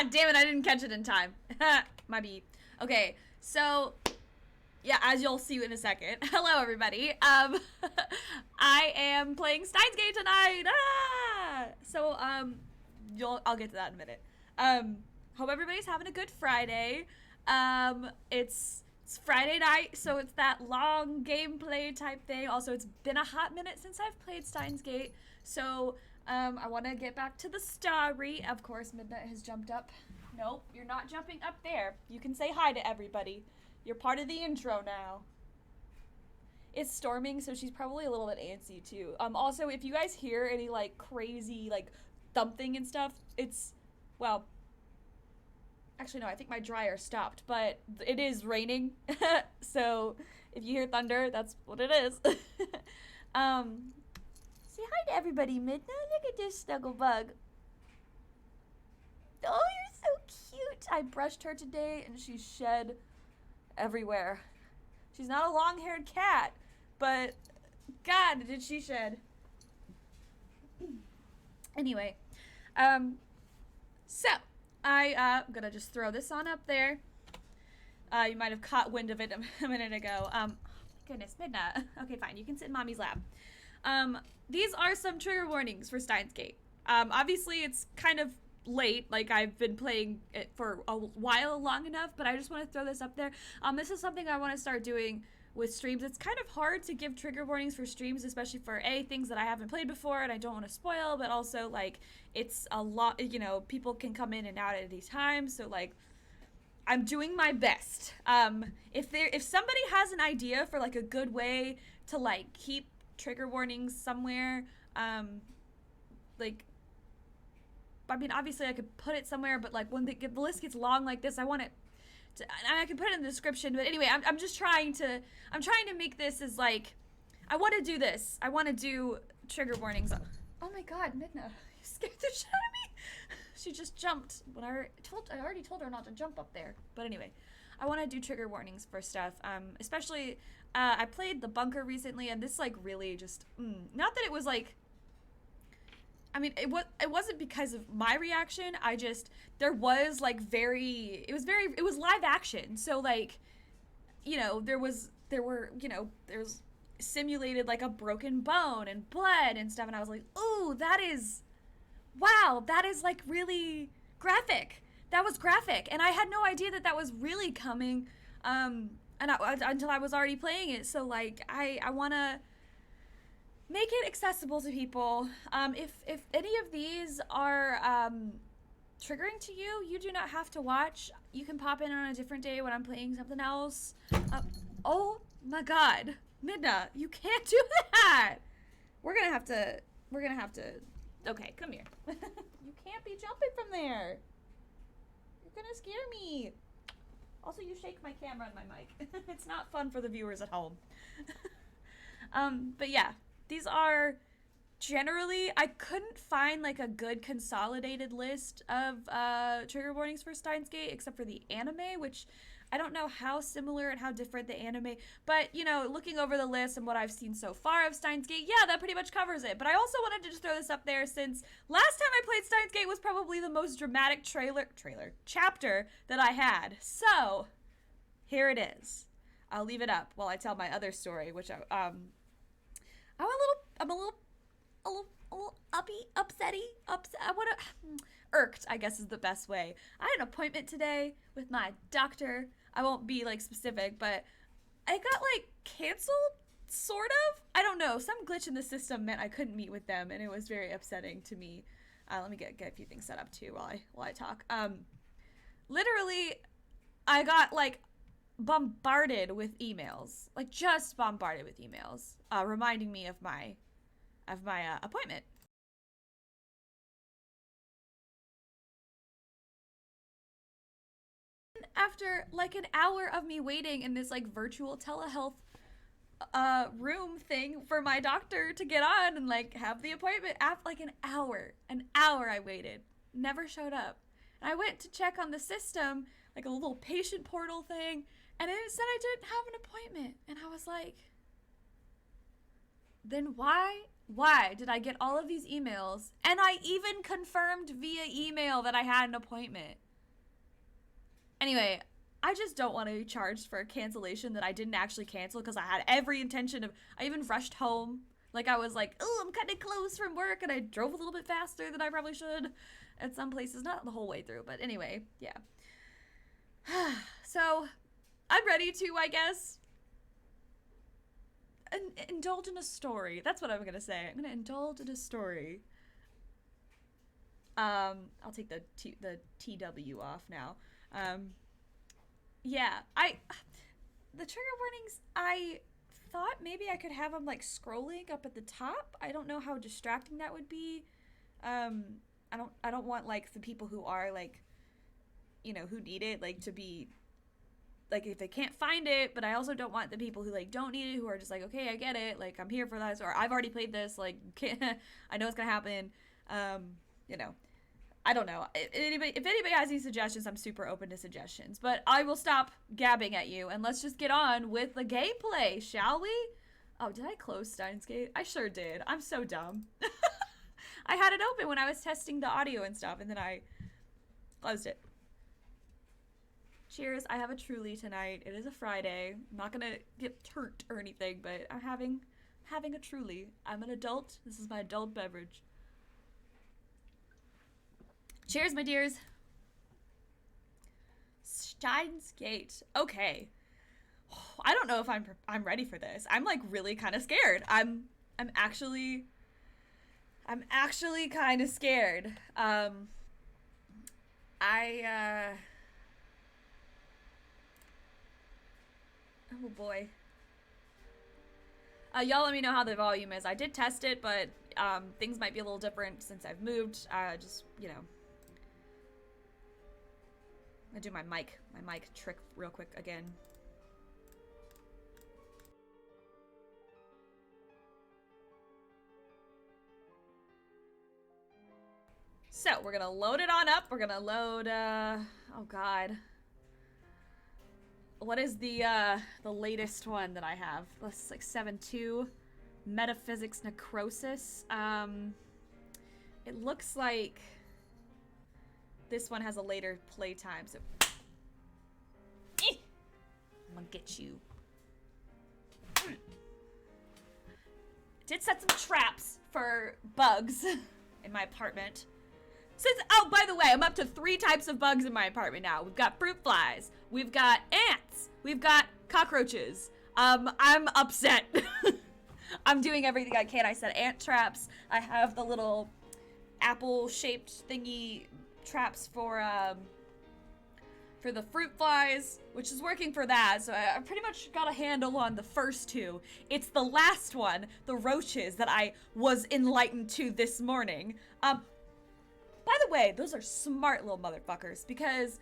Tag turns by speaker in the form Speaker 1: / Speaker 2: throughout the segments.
Speaker 1: God damn it, I didn't catch it in time. My beat. Okay, so yeah, as you'll see in a second. Hello, everybody. I am playing Steins tonight. I'll get to that in a minute. Hope everybody's having a good Friday. It's Friday night, so it's that long gameplay type thing. Also, it's been a hot minute since I've played Steins so I want to get back to the story. Of course, Midnight has jumped up. Nope, you're not jumping up there. You can say hi to everybody. You're part of the intro now. It's storming, so she's probably a little bit antsy too. Also, if you guys hear any like crazy like thumping and stuff, it's, well, actually no, I think my dryer stopped, but it is raining. So if you hear thunder, that's what it is. Say hi to everybody, Midnight. Look at this snugglebug. Oh, you're so cute. I brushed her today and she shed everywhere. She's not a long-haired cat, but God, did she shed. Anyway, so I'm gonna just throw this on up there. You might have caught wind of it a minute ago. Oh my goodness, Midnight. Okay, fine, you can sit in Mommy's lap. These are some trigger warnings for Steins Gate. Obviously it's kind of late, like I've been playing it for a while, long enough, but I just want to throw this up there. This is something I want to start doing with streams. It's kind of hard to give trigger warnings for streams, especially for things that I haven't played before and I don't want to spoil, but also like it's a lot, you know, people can come in and out at these times, so like I'm doing my best. If somebody has an idea for like a good way to like keep trigger warnings somewhere, like, I mean, obviously I could put it somewhere, but like when the list gets long like this, I want it to, and I can put it in the description, but anyway, I'm just trying to make this as like, I want to do this. I want to do trigger warnings. Oh my God, Midna, you scared the shit out of me. She just jumped when I already told her not to jump up there. But anyway, I want to do trigger warnings for stuff, especially, I played the bunker recently, and this like really just, not that it was like, I mean, it wasn't because of my reaction. There was like it was live action. So like, you know, there's simulated like a broken bone and blood and stuff. And I was like, ooh, wow, that is like really graphic. That was graphic. And I had no idea that was really coming, until I was already playing it. So like, I want to make it accessible to people. If any of these are triggering to you, you do not have to watch. You can pop in on a different day when I'm playing something else. Oh my God, Midna, you can't do that. We're gonna have to. Okay, come here. You can't be jumping from there. You're gonna scare me. Also, you shake my camera and my mic. It's not fun for the viewers at home. But yeah. These are generally, I couldn't find like a good consolidated list of trigger warnings for Steins Gate except for the anime, which I don't know how similar and how different the anime, but you know, looking over the list and what I've seen so far of Steins Gate, yeah, that pretty much covers it. But I also wanted to just throw this up there since last time I played Steins Gate was probably the most dramatic chapter that I had. So here it is. I'll leave it up while I tell my other story, which I'm a little irked, I guess is the best way. I had an appointment today with my doctor. I won't be like specific, but I got like canceled, sort of. I don't know. Some glitch in the system meant I couldn't meet with them, and it was very upsetting to me. Let me get a few things set up too while I talk. Literally, I got like bombarded with emails, like just bombarded with emails, reminding me of my appointment. After like an hour of me waiting in this like virtual telehealth room thing for my doctor to get on and like have the appointment, after like an hour I waited, never showed up. And I went to check on the system, like a little patient portal thing, and it said I didn't have an appointment. And I was like, then why did I get all of these emails? And I even confirmed via email that I had an appointment. Anyway, I just don't want to be charged for a cancellation that I didn't actually cancel because I had every intention of. I even rushed home. Like, I was like, oh, I'm cutting it close from work, and I drove a little bit faster than I probably should at some places. Not the whole way through, but anyway, yeah. So, I'm ready to, I guess, indulge in a story. That's what I'm going to say. I'm going to indulge in a story. I'll take the TW off now. Yeah, the trigger warnings, I thought maybe I could have them like scrolling up at the top. I don't know how distracting that would be. I don't want like the people who are like, you know, who need it, like to be like if they can't find it, but I also don't want the people who like don't need it, who are just like, okay, I get it, like I'm here for this, or I've already played this, like I know it's gonna happen. You know, I don't know. If anybody has any suggestions, I'm super open to suggestions. But I will stop gabbing at you and let's just get on with the gameplay, shall we? Oh, did I close Steins Gate? I sure did. I'm so dumb. I had it open when I was testing the audio and stuff, and then I closed it. Cheers. I have a Truly tonight. It is a Friday. I'm not gonna get turnt or anything, but I'm having a Truly. I'm an adult. This is my adult beverage. Cheers, my dears. Steins Gate. Okay. I don't know if I'm ready for this. I'm like really kind of scared. I'm actually kind of scared. Oh boy. Y'all let me know how the volume is. I did test it, but things might be a little different since I've moved. Just, you know. I'm gonna do my mic trick real quick again. So we're gonna load it on up. We're gonna load, oh God. What is the latest one that I have? It's like 7.2, Metaphysics Necrosis. It looks like this one has a later playtime, so I'm gonna get you. Did set some traps for bugs in my apartment. Oh, by the way, I'm up to 3 types of bugs in my apartment now. We've got fruit flies, we've got ants, we've got cockroaches. I'm upset. I'm doing everything I can. I set ant traps. I have the little apple-shaped thingy traps for the fruit flies, which is working for that. So I pretty much got a handle on the first 2. It's the last one, the roaches, that I was enlightened to this morning. By the way, those are smart little motherfuckers, because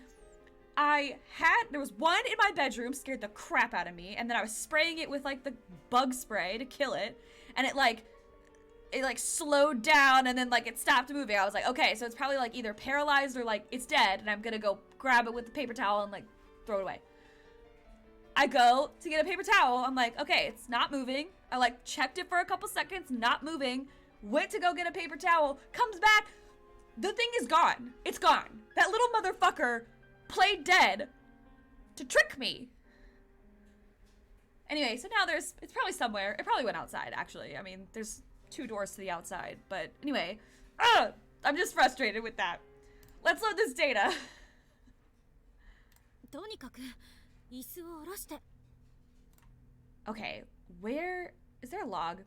Speaker 1: there was one in my bedroom, scared the crap out of me, and then I was spraying it with like the bug spray to kill it, and it slowed down, and then like it stopped moving. I was like, okay, so it's probably like either paralyzed or like it's dead, and I'm gonna go grab it with the paper towel and like throw it away. I go to get a paper towel. I'm like, okay, it's not moving. I like checked it for a couple seconds, not moving. Went to go get a paper towel, comes back. The thing is gone. It's gone. That little motherfucker played dead to trick me. Anyway, so now it's probably somewhere. It probably went outside, actually. I mean, there's 2 doors to the outside. But anyway, I'm just frustrated with that. Let's load this data. Okay, where is there a log?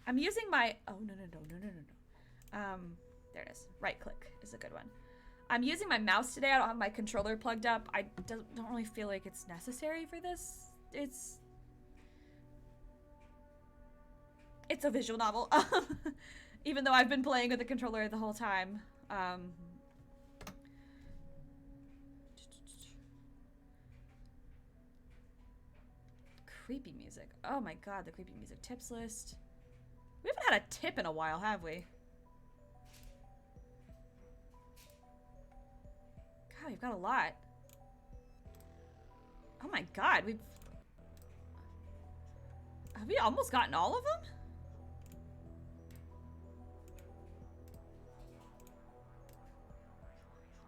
Speaker 1: I'm using my, oh, no. There it is. Right click is a good one. I'm using my mouse today. I don't have my controller plugged up. I don't really feel like it's necessary for this. It's a visual novel. Even though I've been playing with the controller the whole time. Creepy music. Oh my god, the creepy music tips list. We haven't had a tip in a while, have we? God, we've got a lot. Oh my god, have we almost gotten all of them?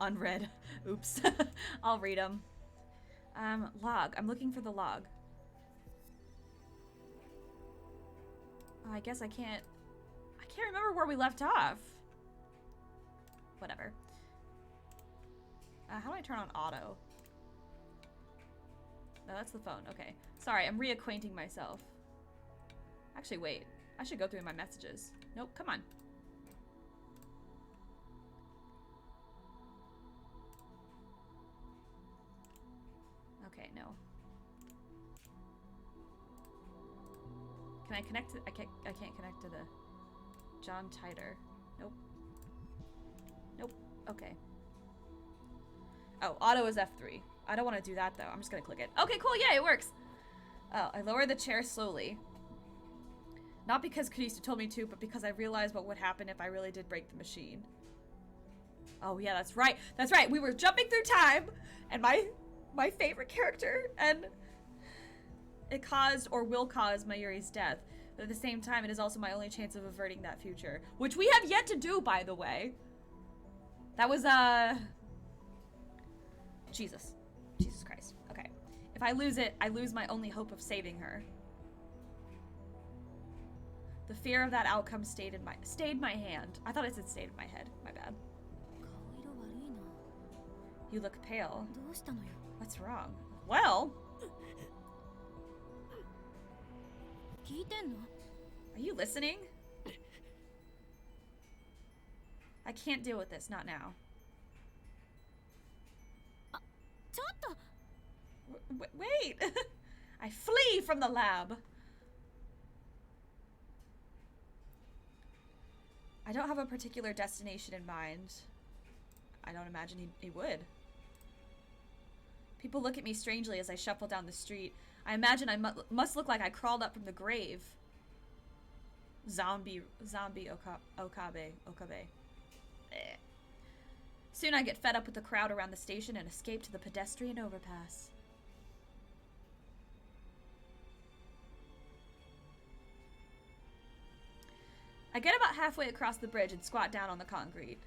Speaker 1: Unread. Oops. I'll read them. Log. I'm looking for the log. Oh, I guess I can't remember where we left off. Whatever. How do I turn on auto? No, that's the phone. Okay. Sorry, I'm reacquainting myself. Actually, wait. I should go through my messages. Nope, come on. Okay, no. Can I connect to... I can't connect to the... John Titer. Nope. Nope. Okay. Oh, auto is F3. I don't want to do that, though. I'm just going to click it. Okay, cool. Yeah, it works. Oh, I lower the chair slowly. Not because Kurisu told me to, but because I realized what would happen if I really did break the machine. Oh, yeah, that's right. That's right. We were jumping through time, and my favorite character, and it caused or will cause Mayuri's death. But at the same time, it is also my only chance of averting that future. Which we have yet to do, by the way. That was, Jesus. Jesus Christ. Okay. If I lose it, I lose my only hope of saving her. The fear of that outcome stayed my hand. I thought it said stayed in my head. My bad. You look pale. What's wrong? Well... Are you listening? I can't deal with this, not now. Wait! I flee from the lab! I don't have a particular destination in mind. I don't imagine he would. People look at me strangely as I shuffle down the street. I imagine I must look like I crawled up from the grave. Zombie Okabe. Eh. Soon I get fed up with the crowd around the station and escape to the pedestrian overpass. I get about halfway across the bridge and squat down on the concrete.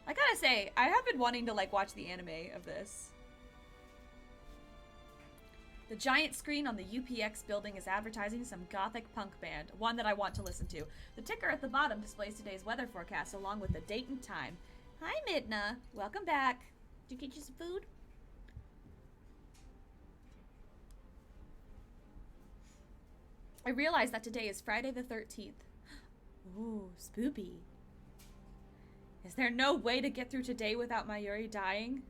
Speaker 1: I gotta say, I have been wanting to like watch the anime of this. The giant screen on the UPX building is advertising some gothic punk band, one that I want to listen to. The ticker at the bottom displays today's weather forecast along with the date and time. Hi, Midna. Welcome back. Did you get you some food? I realize that today is Friday the 13th. Ooh, spoopy. Is there no way to get through today without Mayuri dying?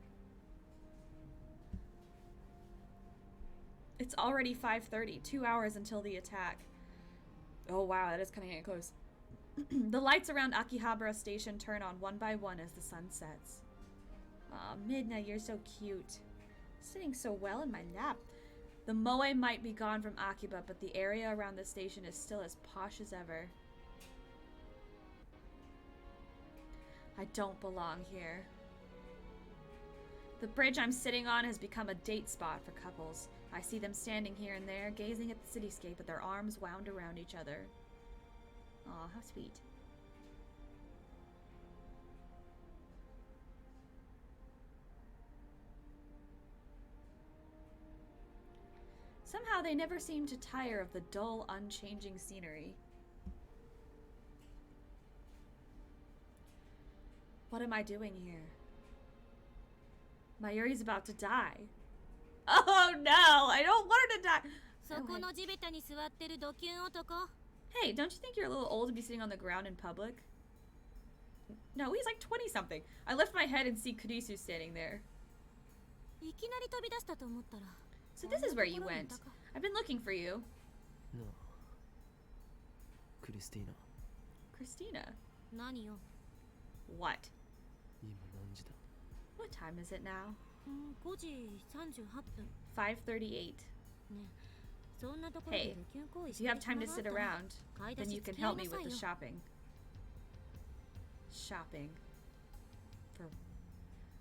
Speaker 1: It's already 5:30, 2 hours until the attack. Oh wow, that is coming in close. The lights around Akihabara Station turn on one by one as the sun sets. Aw, Midna, you're so cute. Sitting so well in my lap. The moe might be gone from Akiba, but the area around the station is still as posh as ever. I don't belong here. The bridge I'm sitting on has become a date spot for couples. I see them standing here and there, gazing at the cityscape with their arms wound around each other. Aw, how sweet. Somehow they never seem to tire of the dull, unchanging scenery. What am I doing here? Mayuri's about to die. Oh no, I don't want her to die. Hey, don't you think you're a little old to be sitting on the ground in public? No, he's like 20-something. I lift my head and see Kurisu standing there. So this is where you went. I've been looking for you.
Speaker 2: No. Christina.
Speaker 1: Christina? What? What time is it now? 5:38. Hey, if you have time to sit around, then you can help me with the shopping. Shopping. For...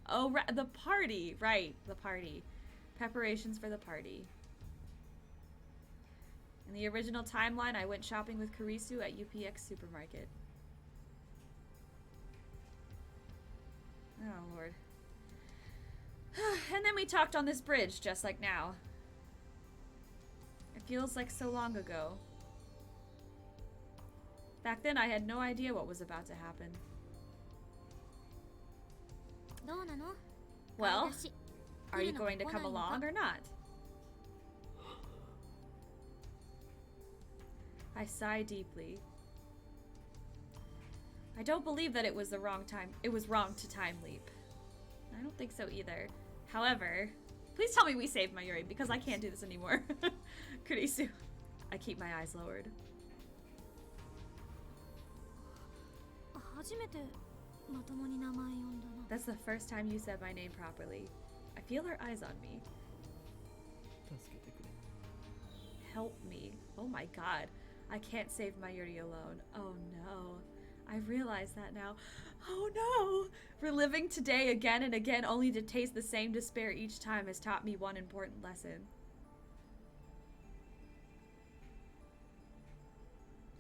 Speaker 1: Oh, the party! Right, the party. Preparations for the party. In the original timeline, I went shopping with Kurisu at UPX Supermarket. we talked on this bridge, just like now. It feels like so long ago. Back then, I had no idea what was about to happen. Well, are you going to come along or not? I sigh deeply. I don't believe that it was the wrong time. It was wrong to time leap. I don't think so either. However, please tell me we saved Mayuri because I can't do this anymore. Kurisu. I keep my eyes lowered. That's the first time you said my name properly. I feel her eyes on me. Help me. Oh my god. I can't save Mayuri alone. Oh no. I realize that now. Oh no! Reliving today again and again only to taste the same despair each time has taught me one important lesson.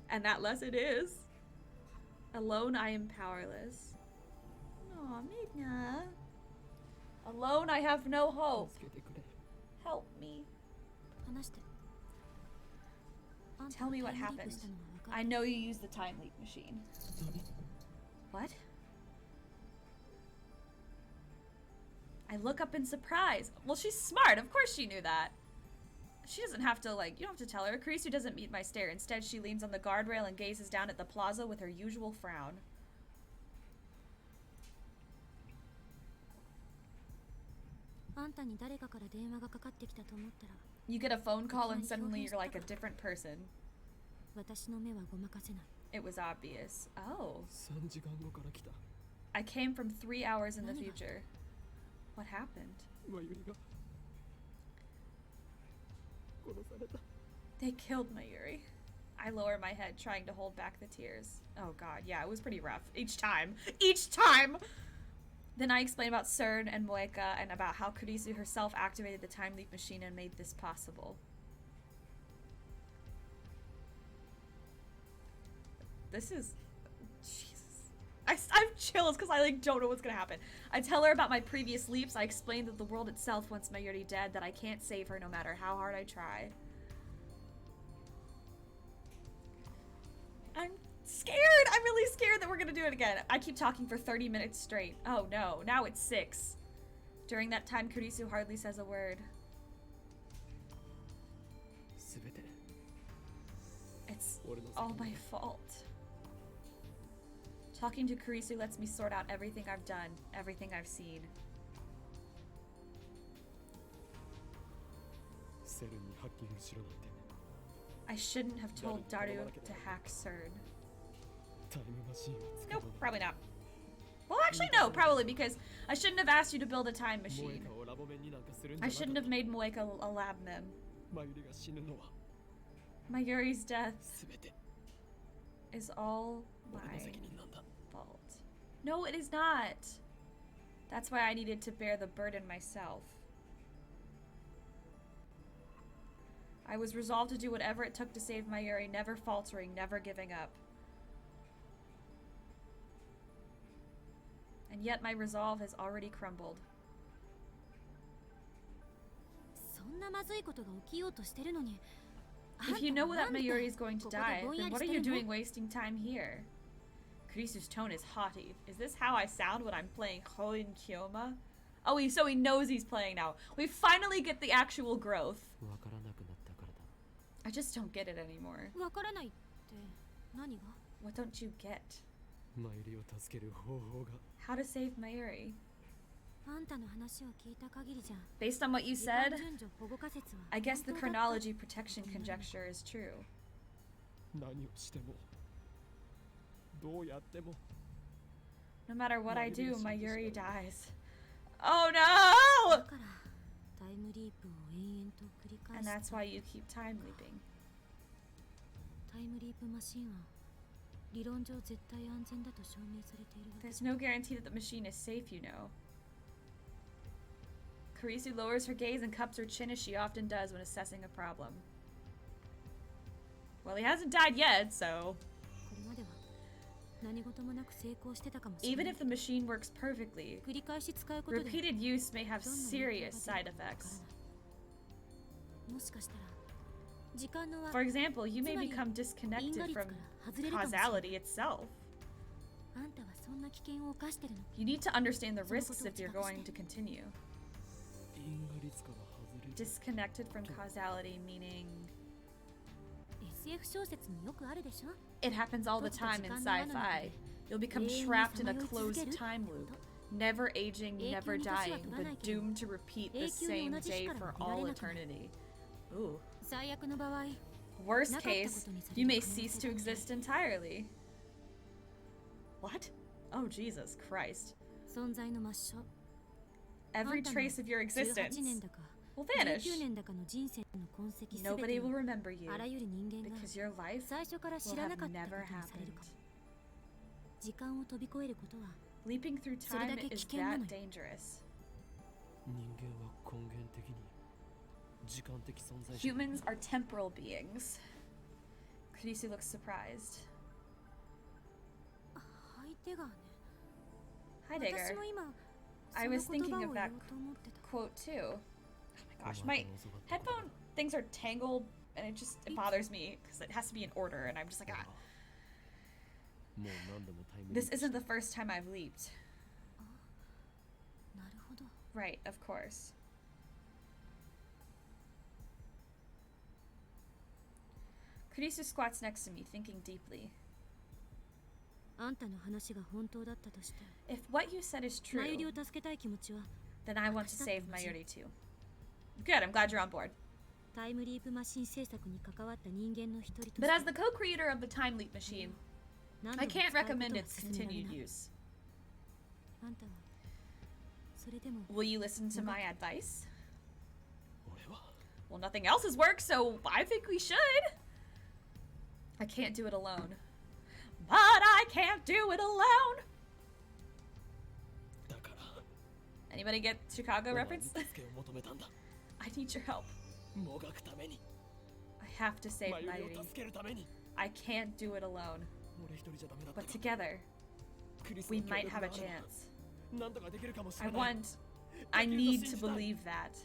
Speaker 1: And that lesson is... alone I am powerless. Aw, Midna. Alone I have no hope. Help me. Tell me what happened. I know you used the time leap machine. What? I look up in surprise. Well, she's smart. Of course she knew that. She doesn't have to, like, you don't have to tell her. Kurisu doesn't meet my stare. Instead, she leans on the guardrail and gazes down at the plaza with her usual frown. You get a phone call and suddenly you're like a different person. It was obvious. Oh. I came from 3 hours in the future. What happened? They killed Mayuri. I lower my head, trying to hold back the tears. Oh god, yeah, it was pretty rough. Each time. Each time! Then I explain about CERN and Moeka and about how Kurisu herself activated the time leap machine and made this possible. This is... Jesus. I have chills because I like don't know what's gonna happen. I tell her about my previous leaps. I explain that the world itself wants Mayuri dead, that I can't save her no matter how hard I try. I'm scared! I'm really scared that we're gonna do it again. I keep talking for 30 minutes straight. Oh no, now it's 6. During that time, Kurisu hardly says a word. It's all my fault. Talking to Kurisu lets me sort out everything I've done, everything I've seen. I shouldn't have told Daru to hack CERN. Nope, probably not. Well, actually, no, probably because I shouldn't have asked you to build a time machine. I shouldn't have made Moeka a lab mem. Mayuri's death is all my fault. No, it is not. That's why I needed to bear the burden myself. I was resolved to do whatever it took to save Mayuri, never faltering, never giving up. And yet my resolve has already crumbled. If you know that Mayuri is going to die, then what are you doing wasting time here? Kurisu's tone is haughty. Is this how I sound when I'm playing Hoin Kyoma? Oh, so he knows he's playing now. We finally get the actual growth. I just don't get it anymore. What don't you get? How to save Mayuri? Based on what you said, I guess the chronology protection conjecture is true. No matter what I do, Mayuri dies. Oh no! And that's why you keep time leaping. There's no guarantee that the machine is safe, you know. Kurisu lowers her gaze and cups her chin as she often does when assessing a problem. Well, he hasn't died yet, so... Even if the machine works perfectly, repeated use may have serious side effects. For example, you may become disconnected from causality itself. You need to understand the risks if you're going to continue. Disconnected from causality meaning... It happens all the time in sci-fi. You'll become trapped in a closed time loop. Never aging, never dying, but doomed to repeat the same day for all eternity. Ooh. Worst case, you may cease to exist entirely. What? Oh, Jesus Christ. Every trace of your existence will vanish. Nobody will remember you because your life will have never happened. Leaping through time is that dangerous. Humans are temporal beings. Kurisu looks surprised. Heidegger. I was thinking of that quote too. Oh my gosh, my headphone things are tangled and it bothers me because it has to be in order and I'm just like, ah. This isn't the first time I've leaped. Right, of course. Kurisu squats next to me, thinking deeply. If what you said is true, then I want to save Mayuri too. Good, I'm glad you're on board. But as the co-creator of the Time Leap machine, I can't recommend its continued use. Will you listen to my advice? Well, nothing else has worked, so I think we should. I can't do it alone. But I can't do it alone! Anybody get Chicago reference? I need your help. I have to save Mayuri. I can't do it alone. But together, we might have a chance. I need to believe that.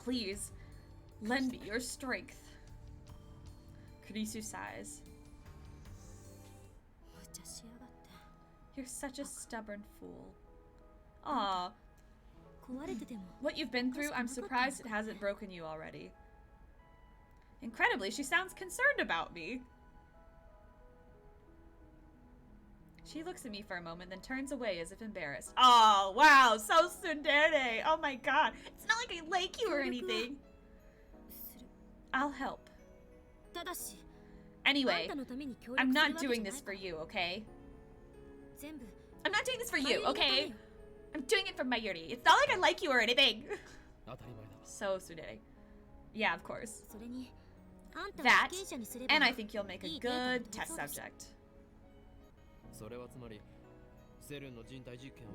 Speaker 1: Please, lend me your strength. Kurisu sighs. You're such a stubborn fool. Aw. What you've been through, I'm surprised it hasn't broken you already. Incredibly, she sounds concerned about me. She looks at me for a moment, then turns away as if embarrassed. Oh, wow, so tsundere. Oh my god. It's not like I like you or anything. I'll help. Anyway, I'm not doing this for you, okay? I'm not doing this for you, okay? I'm doing it for Mayuri. It's not like I like you or anything. So tsundere. Yeah, of course. That, and I think you'll make a good test subject.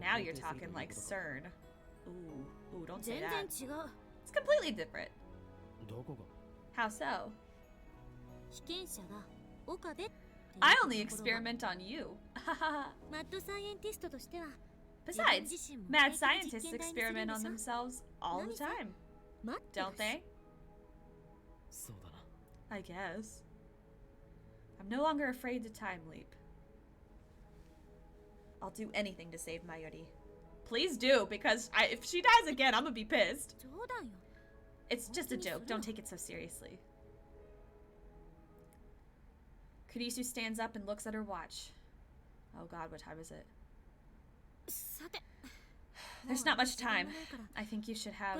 Speaker 1: Now you're talking like CERN. Ooh, don't say that. It's completely different. How so? I only experiment on you. Besides, mad scientists experiment on themselves all the time. Don't they? I guess. I'm no longer afraid to time leap. I'll do anything to save Mayuri. Please do, because if she dies again, I'm gonna be pissed. It's just a joke. Don't take it so seriously. Kurisu stands up and looks at her watch. Oh god, what time is it? There's not much time. I think you should have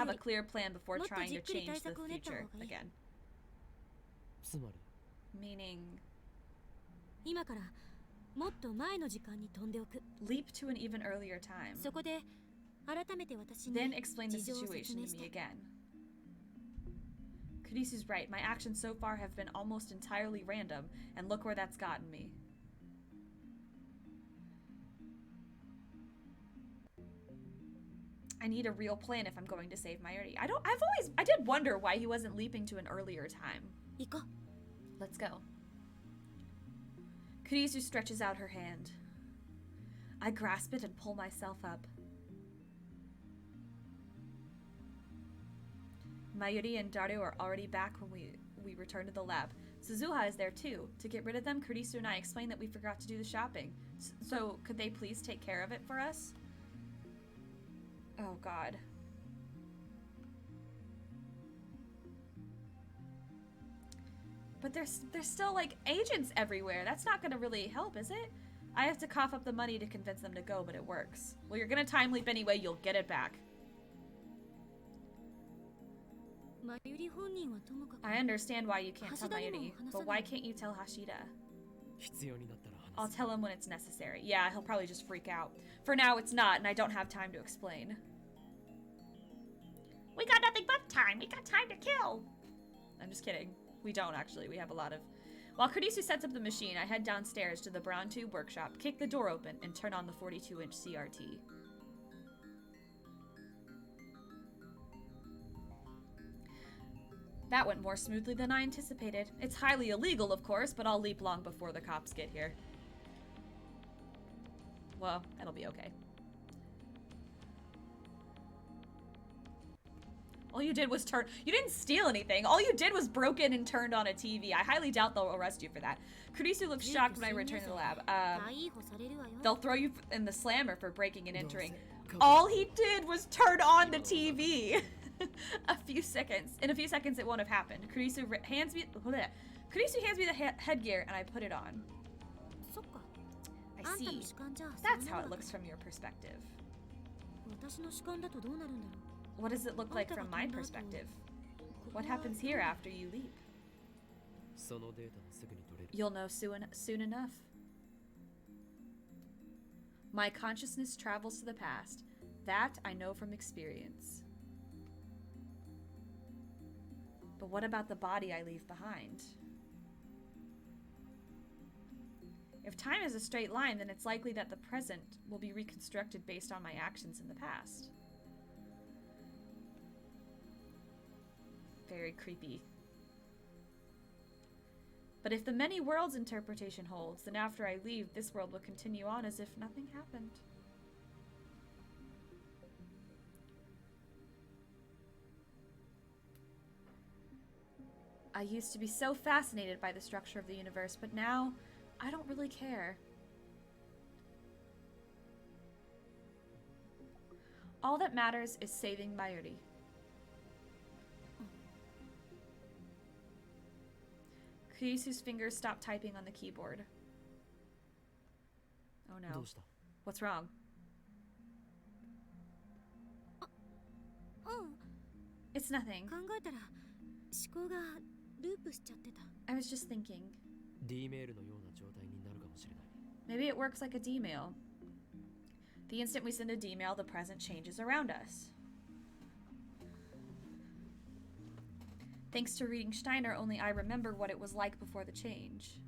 Speaker 1: a clear plan before trying to change the future again. Meaning leap to an even earlier time. Then explain the situation to me again. Kurisu's right. My actions so far have been almost entirely random, and look where that's gotten me. I need a real plan if I'm going to save Mayuri. I did wonder why he wasn't leaping to an earlier time. Let's go. Kurisu stretches out her hand. I grasp it and pull myself up. Mayuri and Daru are already back when we return to the lab. Suzuha is there too. To get rid of them, Kurisu and I explained that we forgot to do the shopping. So could they please take care of it for us? Oh god. But there's still like agents everywhere. That's not gonna really help, is it? I have to cough up the money to convince them to go, but it works. Well, you're gonna time leap anyway, you'll get it back. I understand why you can't tell Mayuri, but why can't you tell Hashida? I'll tell him when it's necessary. Yeah, he'll probably just freak out. For now, it's not, and I don't have time to explain. We got nothing but time. We got time to kill. I'm just kidding. We don't, actually. We have a lot of... While Kurisu sets up the machine, I head downstairs to the brown tube workshop, kick the door open, and turn on the 42-inch CRT. That went more smoothly than I anticipated. It's highly illegal, of course, but I'll leap long before the cops get here. Well, that'll be okay. All you did was turn... You didn't steal anything. All you did was broke in and turned on a TV. I highly doubt they'll arrest you for that. Kurisu looks shocked when I return to the lab. They'll throw you in the slammer for breaking and entering. All he did was turn on the TV. In a few seconds, it won't have happened. Kurisu hands me the headgear, and I put it on. I see. That's how it looks from your perspective. What does it look like from my perspective? What happens here after you leap? You'll know soon enough. My consciousness travels to the past. That I know from experience. But what about the body I leave behind? If time is a straight line, then it's likely that the present will be reconstructed based on my actions in the past. Very creepy. But if the many worlds interpretation holds, then after I leave, this world will continue on as if nothing happened. I used to be so fascinated by the structure of the universe, but now I don't really care. All that matters is saving Mayuri. Kurisu's fingers stop typing on the keyboard. Oh no. What's wrong? It's nothing. I was just thinking. Maybe it works like a D-mail. The instant we send a D-mail, the present changes around us. Thanks to reading Steiner, only I remember what it was like before the change.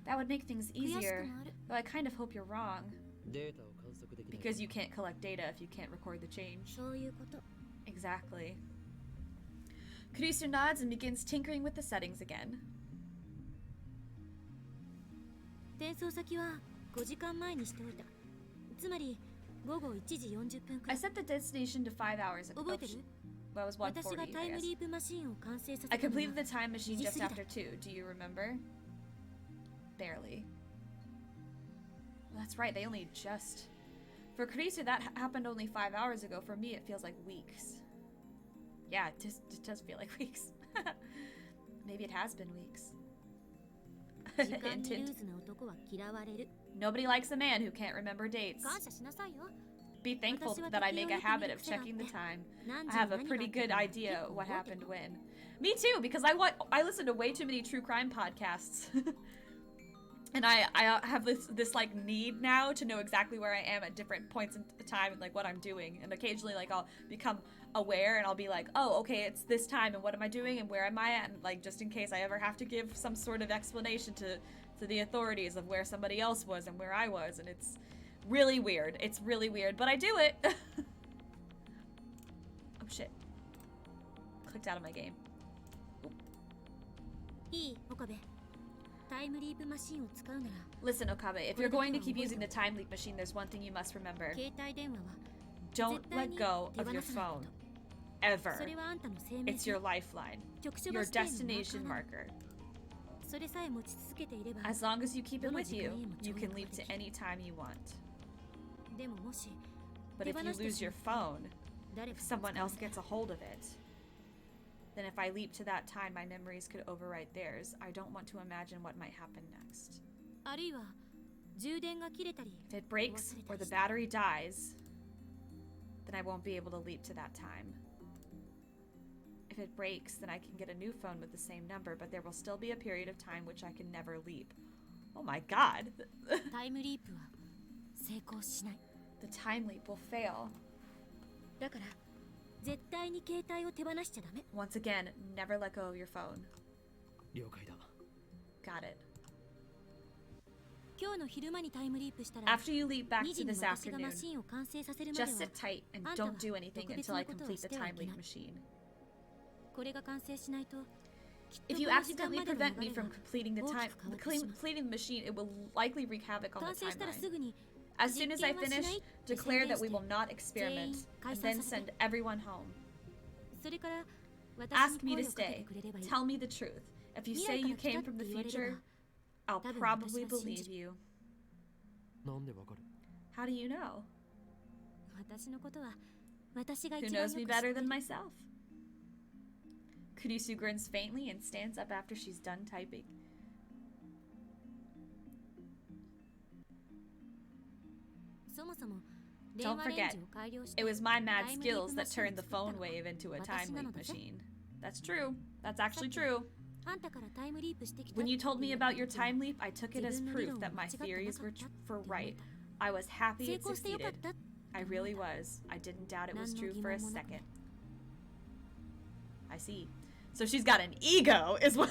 Speaker 1: That would make things easier, though I kind of hope you're wrong. Because you can't collect data if you can't record the change. Exactly. Kurisu nods and begins tinkering with the settings again. I set the destination to 5 hours ago. That was 1:40, I guess. I completed the time machine just after 2. Do you remember? Barely. Well, that's right, they only just... For Kurisu, that happened only 5 hours ago. For me, it feels like weeks. Yeah, it does feel like weeks. Maybe it has been weeks. Hint, hint. Nobody likes a man who can't remember dates. Be thankful that I make a habit of checking the time. I have a pretty good idea what happened when. Me too, because I listen to way too many true crime podcasts. And I have this like need now to know exactly where I am at different points in time and like what I'm doing. And occasionally like I'll become aware and I'll be like, oh, okay, it's this time and what am I doing and where am I at? And like just in case I ever have to give some sort of explanation to the authorities of where somebody else was and where I was. And it's really weird. It's really weird, but I do it. Oh shit. Clicked out of my game. Listen, Okabe, if you're going to keep using the time leap machine, there's one thing you must remember. Don't let go of your phone. Ever. It's your lifeline. Your destination marker. As long as you keep it with you, you can leap to any time you want. But if you lose your phone, if someone else gets a hold of it, then if I leap to that time, my memories could overwrite theirs. I don't want to imagine what might happen next. If it breaks or the battery dies, then I won't be able to leap to that time. If it breaks, then I can get a new phone with the same number, but there will still be a period of time which I can never leap. Oh my god. The time leap will fail. Once again, never let go of your phone. Got it. After you leap back to this afternoon, just sit tight and don't do anything until I complete the time leap machine. If you accidentally prevent me from completing the machine, it will likely wreak havoc on the timeline. As soon as I finish, declare that we will not experiment, and then send everyone home. Ask me to stay. Tell me the truth. If you say you came from the future, I'll probably believe you. How do you know? Who knows me better than myself? Kurisu grins faintly and stands up after she's done typing. Don't forget, it was my mad skills that turned the phone wave into a time leap machine. That's true. That's actually true. When you told me about your time leap, I took it as proof that my theories were right. I was happy it succeeded. I really was. I didn't doubt it was true for a second. I see. So she's got an ego, is what.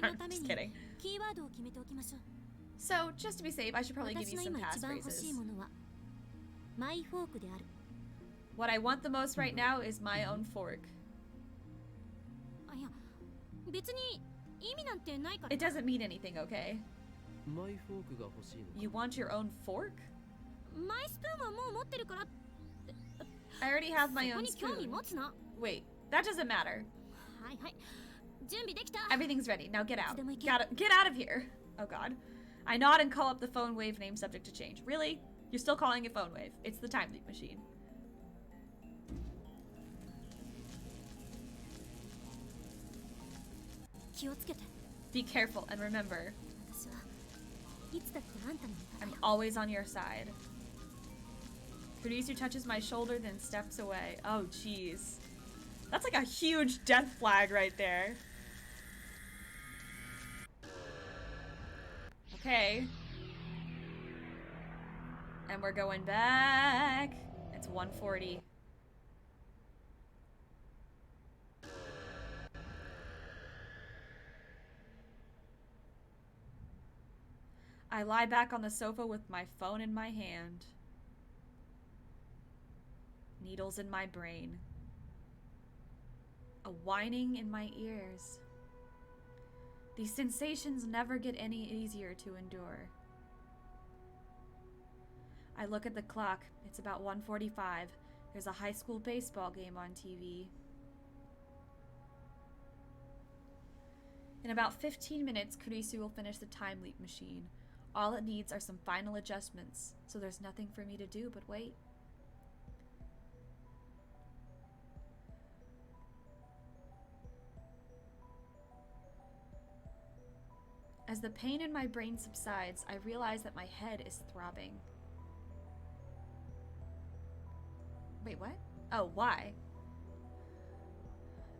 Speaker 1: I'm just kidding. So, just to be safe, I should probably give you some passphrases. What I want the most right now is my own fork. It doesn't mean anything, okay? You want your own fork? I already have my own spoon. Wait, that doesn't matter. Everything's ready. Now get out. Get out of here. Oh god. I nod and call up the phone wave name subject to change. Really? You're still calling it phone wave. It's the time leap machine. Be careful and remember, I'm always on your side. Kurisu touches my shoulder, then steps away. Oh, jeez. That's like a huge death flag right there. Okay. And we're going back. It's 1:40. I lie back on the sofa with my phone in my hand. Needles in my brain. A whining in my ears. These sensations never get any easier to endure. I look at the clock. It's about 1:45. There's a high school baseball game on TV. In about 15 minutes, Kurisu will finish the time leap machine. All it needs are some final adjustments, so there's nothing for me to do but wait. As the pain in my brain subsides, I realize that my head is throbbing. Wait, what? Oh, why?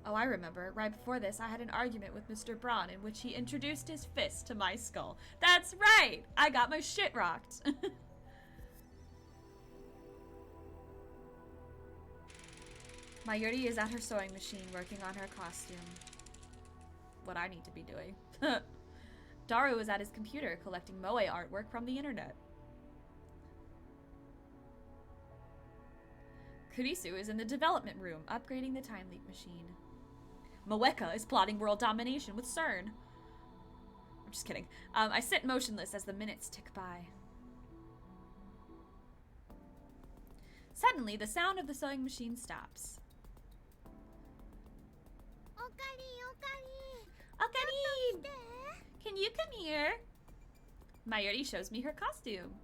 Speaker 1: Oh, I remember. Right before this, I had an argument with Mr. Braun in which he introduced his fist to my skull. That's right! I got my shit rocked. Mayuri is at her sewing machine working on her costume. What I need to be doing. Daru is at his computer collecting moe artwork from the internet. Kurisu is in the development room upgrading the time leap machine. Moeka is plotting world domination with CERN. just kidding. I sit motionless as the minutes tick by. Suddenly, the sound of the sewing machine stops. Okarin! Can you come here? Mayuri shows me her costume.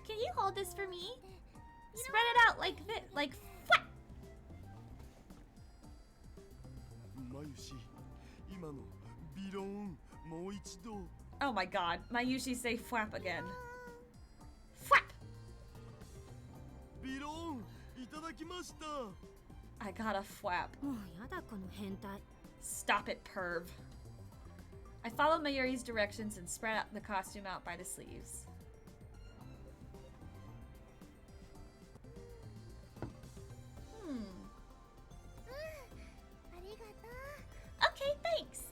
Speaker 1: Can you hold this for me? Spread it out like this, like what? Oh my god, Mayushi say flap again. Flap! I got a flap. Stop it, perv. I follow Mayuri's directions and spread out the costume out by the sleeves. Okay, thanks.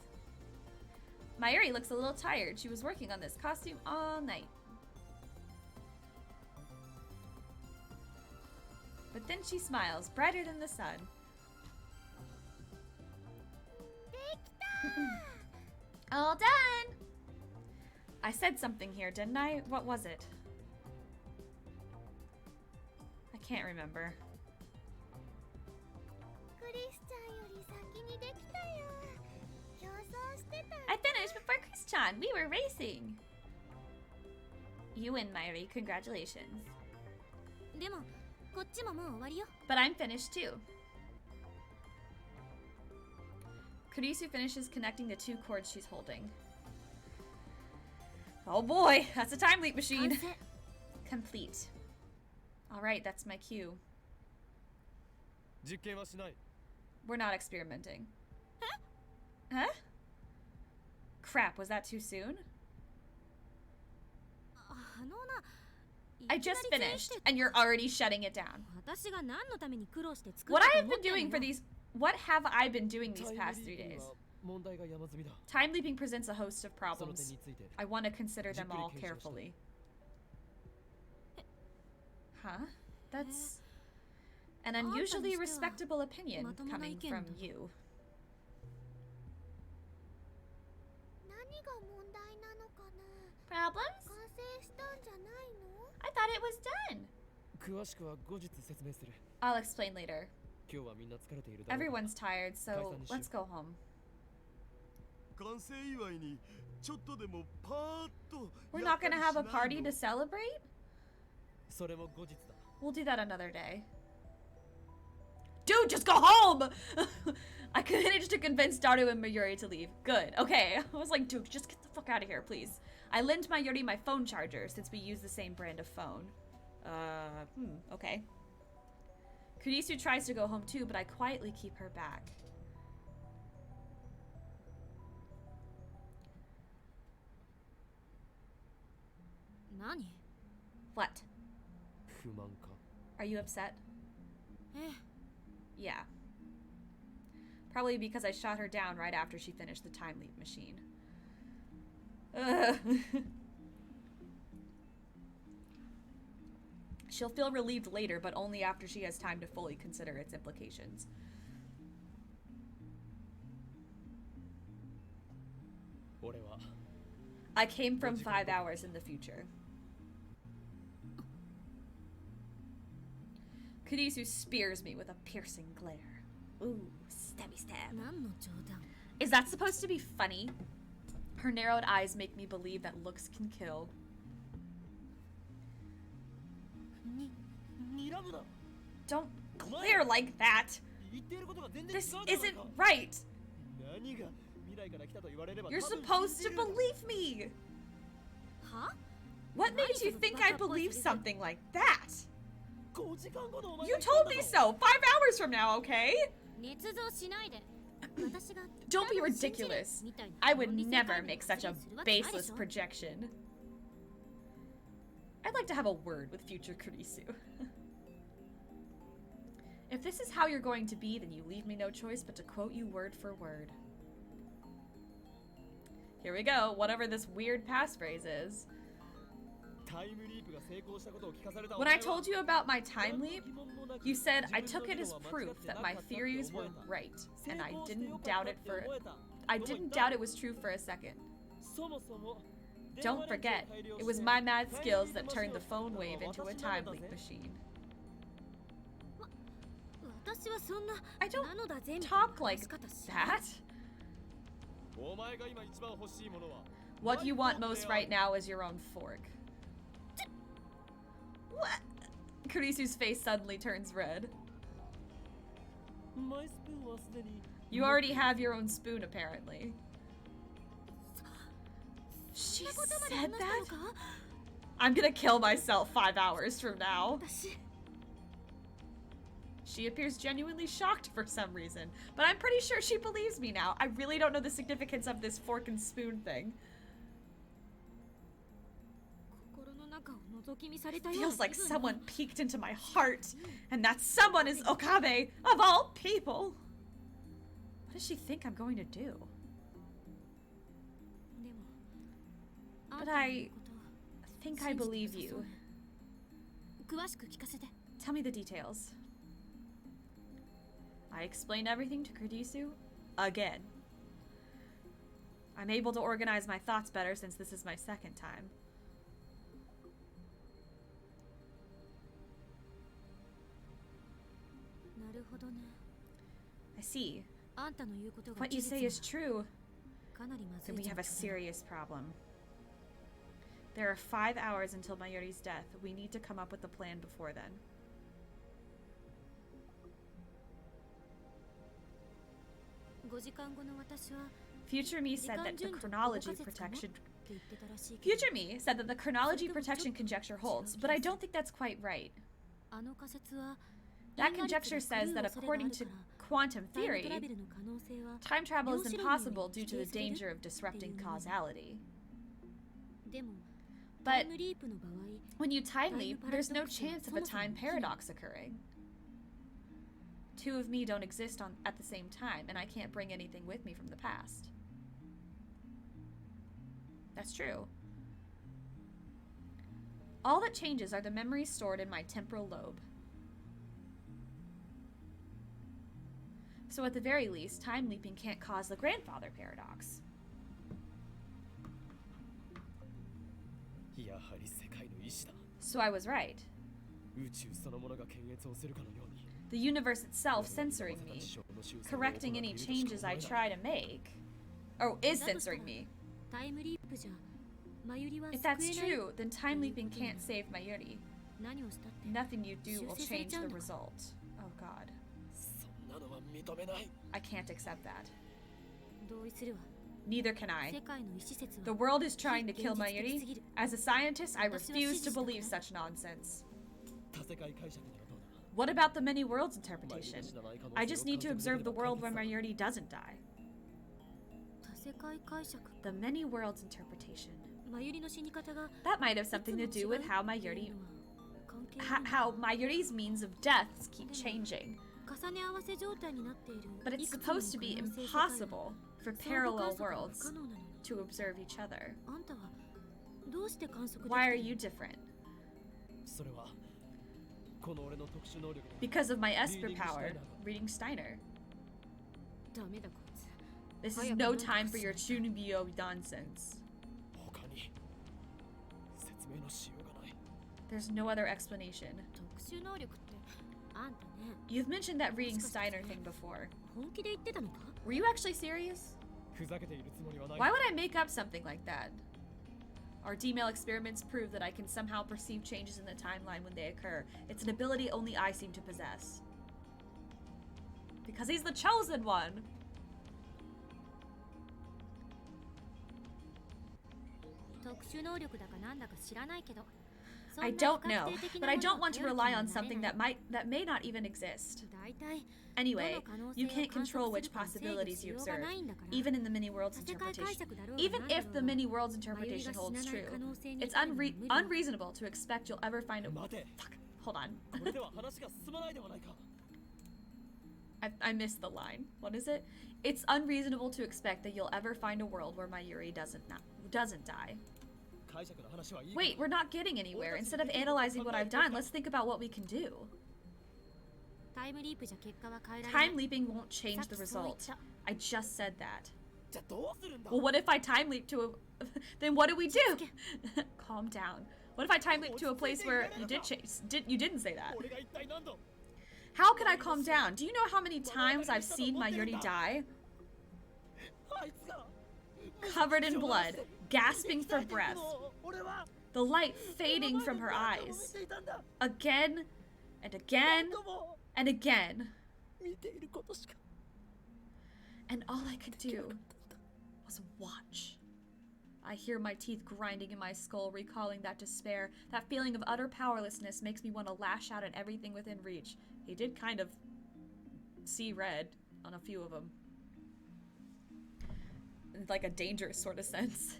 Speaker 1: Mayuri looks a little tired. She was working on this costume all night. But then she smiles, brighter than the sun. All done! I said something here, didn't I? What was it? I can't remember. I finished before Chris-chan. We were racing. You win, Mayuri. Congratulations. But I'm finished too. Kurisu finishes connecting the two cords she's holding. Oh boy, that's a time leap machine. Complete. Alright, that's my cue. We're not experimenting. Huh? Crap, was that too soon? I just finished, and you're already shutting it down. What have I been doing these past 3 days? Time leaping presents a host of problems. I want to consider them all carefully. Huh? That's an unusually respectable opinion coming from you. Problems? I thought it was done. I'll explain later. Everyone's tired, so let's go home. We're not gonna have a party to celebrate? We'll do that another day. Dude, just go home! I managed to convince Daru and Mayuri to leave. Good. Okay. I was like, dude, just get the fuck out of here, please. I lent Mayuri my phone charger since we use the same brand of phone. Okay. Kurisu tries to go home too, but I quietly keep her back.
Speaker 2: Nani?
Speaker 1: What? Are you upset? Yeah. Probably because I shot her down right after she finished the time leap machine. Ugh. She'll feel relieved later, but only after she has time to fully consider its implications. I came from 5 hours in the future. Kurisu spears me with a piercing glare. Ooh, stabby stab. Is that supposed to be funny? Her narrowed eyes make me believe that looks can kill. Don't glare like that! This isn't right! You're supposed to believe me!
Speaker 2: Huh?
Speaker 1: What makes you think I believe something like that? You told me so! 5 hours from now, okay? Don't be ridiculous. I would never make such a baseless projection. I'd like to have a word with future Kurisu. If this is how you're going to be, then you leave me no choice but to quote you word for word. Here we go, whatever this weird passphrase is. When I told you about my time leap, you said I took it as proof that my theories were right, and I didn't doubt it was true for a second. Don't forget, it was my mad skills that turned the phone wave into a time leap machine. I don't talk like that. What you want most right now is your own fork. What? Kurisu's face suddenly turns red. You already have your own spoon, apparently. She said that? I'm gonna kill myself 5 hours from now. She appears genuinely shocked for some reason, but I'm pretty sure she believes me now. I really don't know the significance of this fork and spoon thing. Feels like someone peeked into my heart, and that someone is Okabe, of all people. What does she think I'm going to do? But I think I believe you. Tell me the details. I explained everything to Kurisu again. I'm able to organize my thoughts better since this is my second time. I see. What you say is true. Then we have a serious problem. There are 5 hours until Mayuri's death. We need to come up with a plan before then. Future me said that the chronology protection... Future me said that the chronology protection conjecture holds, but I don't think that's quite right. That conjecture says that according to quantum theory, time travel is impossible due to the danger of disrupting causality. But when you time leap, there's no chance of a time paradox occurring. Two of me don't exist at the same time, and I can't bring anything with me from the past. That's true. All that changes are the memories stored in my temporal lobe. So at the very least, time leaping can't cause the grandfather paradox. So I was right. The universe itself censoring me, correcting any changes I try to make. Oh, is censoring me. If that's true, then time leaping can't save Mayuri. Nothing you do will change the result. Oh god. I can't accept that. Neither can I. The world is trying to kill Mayuri. As a scientist, I refuse to believe such nonsense. What about the many worlds interpretation? I just need to observe the world where Mayuri doesn't die. The many worlds interpretation. That might have something to do with how Mayuri's means of deaths keep changing. But it's supposed to be impossible for parallel worlds to observe each other. Why are you different? Because of my Esper power, reading Steiner. This is no time for your Chunibyo nonsense. There's no other explanation. You've mentioned that reading Steiner thing before. Were you actually serious? Why would I make up something like that? Our D-mail experiments prove that I can somehow perceive changes in the timeline when they occur. It's an ability only I seem to possess. Because he's the chosen one! I don't know, but I don't want to rely on something that may not even exist. Anyway, you can't control which possibilities you observe, even in the many worlds interpretation. Even if the many worlds interpretation holds true, it's unreasonable to expect you'll ever find a— Fuck, hold on. I missed the line. What is it? It's unreasonable to expect that you'll ever find a world where Mayuri doesn't die. Wait, we're not getting anywhere. Instead of analyzing what I've done, let's think about what we can do. Time leaping won't change the result. I just said that. Well, what if I time leap to a... Then what do we do? Calm down. What if I time leap to a place where you did change? You didn't say that. How can I calm down? Do you know how many times I've seen my Yuri die? Covered in blood, gasping for breath. The light fading from her eyes. Again and again and again. And all I could do was watch. I hear my teeth grinding in my skull, recalling that despair. That feeling of utter powerlessness makes me want to lash out at everything within reach. He did kind of see red on a few of them. In like a dangerous sort of sense.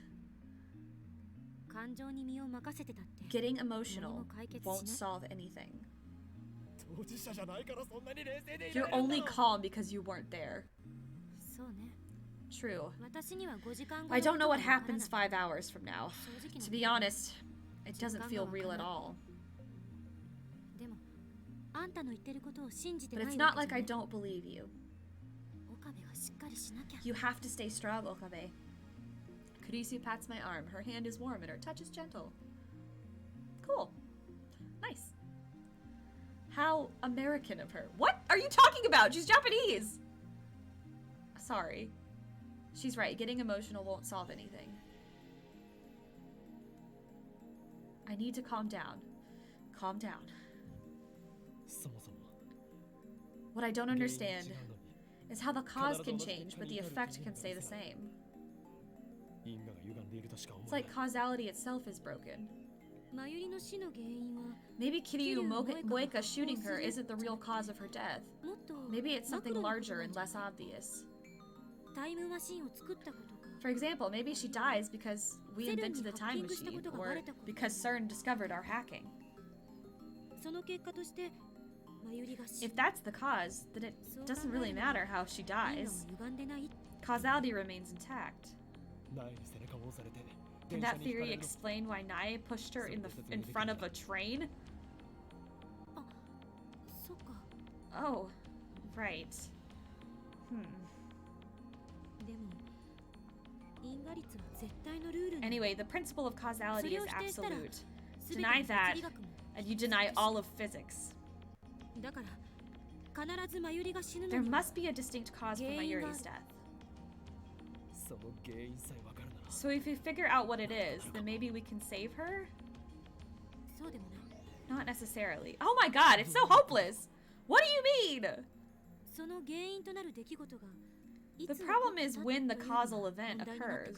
Speaker 1: Getting emotional won't solve anything. You're only calm because you weren't there. True. I don't know what happens 5 hours from now. To be honest, it doesn't feel real at all. But it's not like I don't believe you. You have to stay strong, Okabe. Kurisu pats my arm. Her hand is warm and her touch is gentle. Cool. Nice. How American of her. What are you talking about? She's Japanese. Sorry. She's right. Getting emotional won't solve anything. I need to calm down. Calm down. What I don't understand is how the cause can change, but the effect can stay the same. It's like causality itself is broken. Maybe Kiryu Moeka shooting her isn't the real cause of her death. Maybe it's something larger and less obvious. For example, maybe she dies because we invented the time machine, or because CERN discovered our hacking. If that's the cause, then it doesn't really matter how she dies. Causality remains intact. Can that theory explain why Nae pushed her in front of a train? Oh, right. Anyway, the principle of causality is absolute. Deny that, and you deny all of physics. There must be a distinct cause for Mayuri's death. So if we figure out what it is, then maybe we can save her? Not necessarily. Oh my god, it's so hopeless! What do you mean? The problem is when the causal event occurs.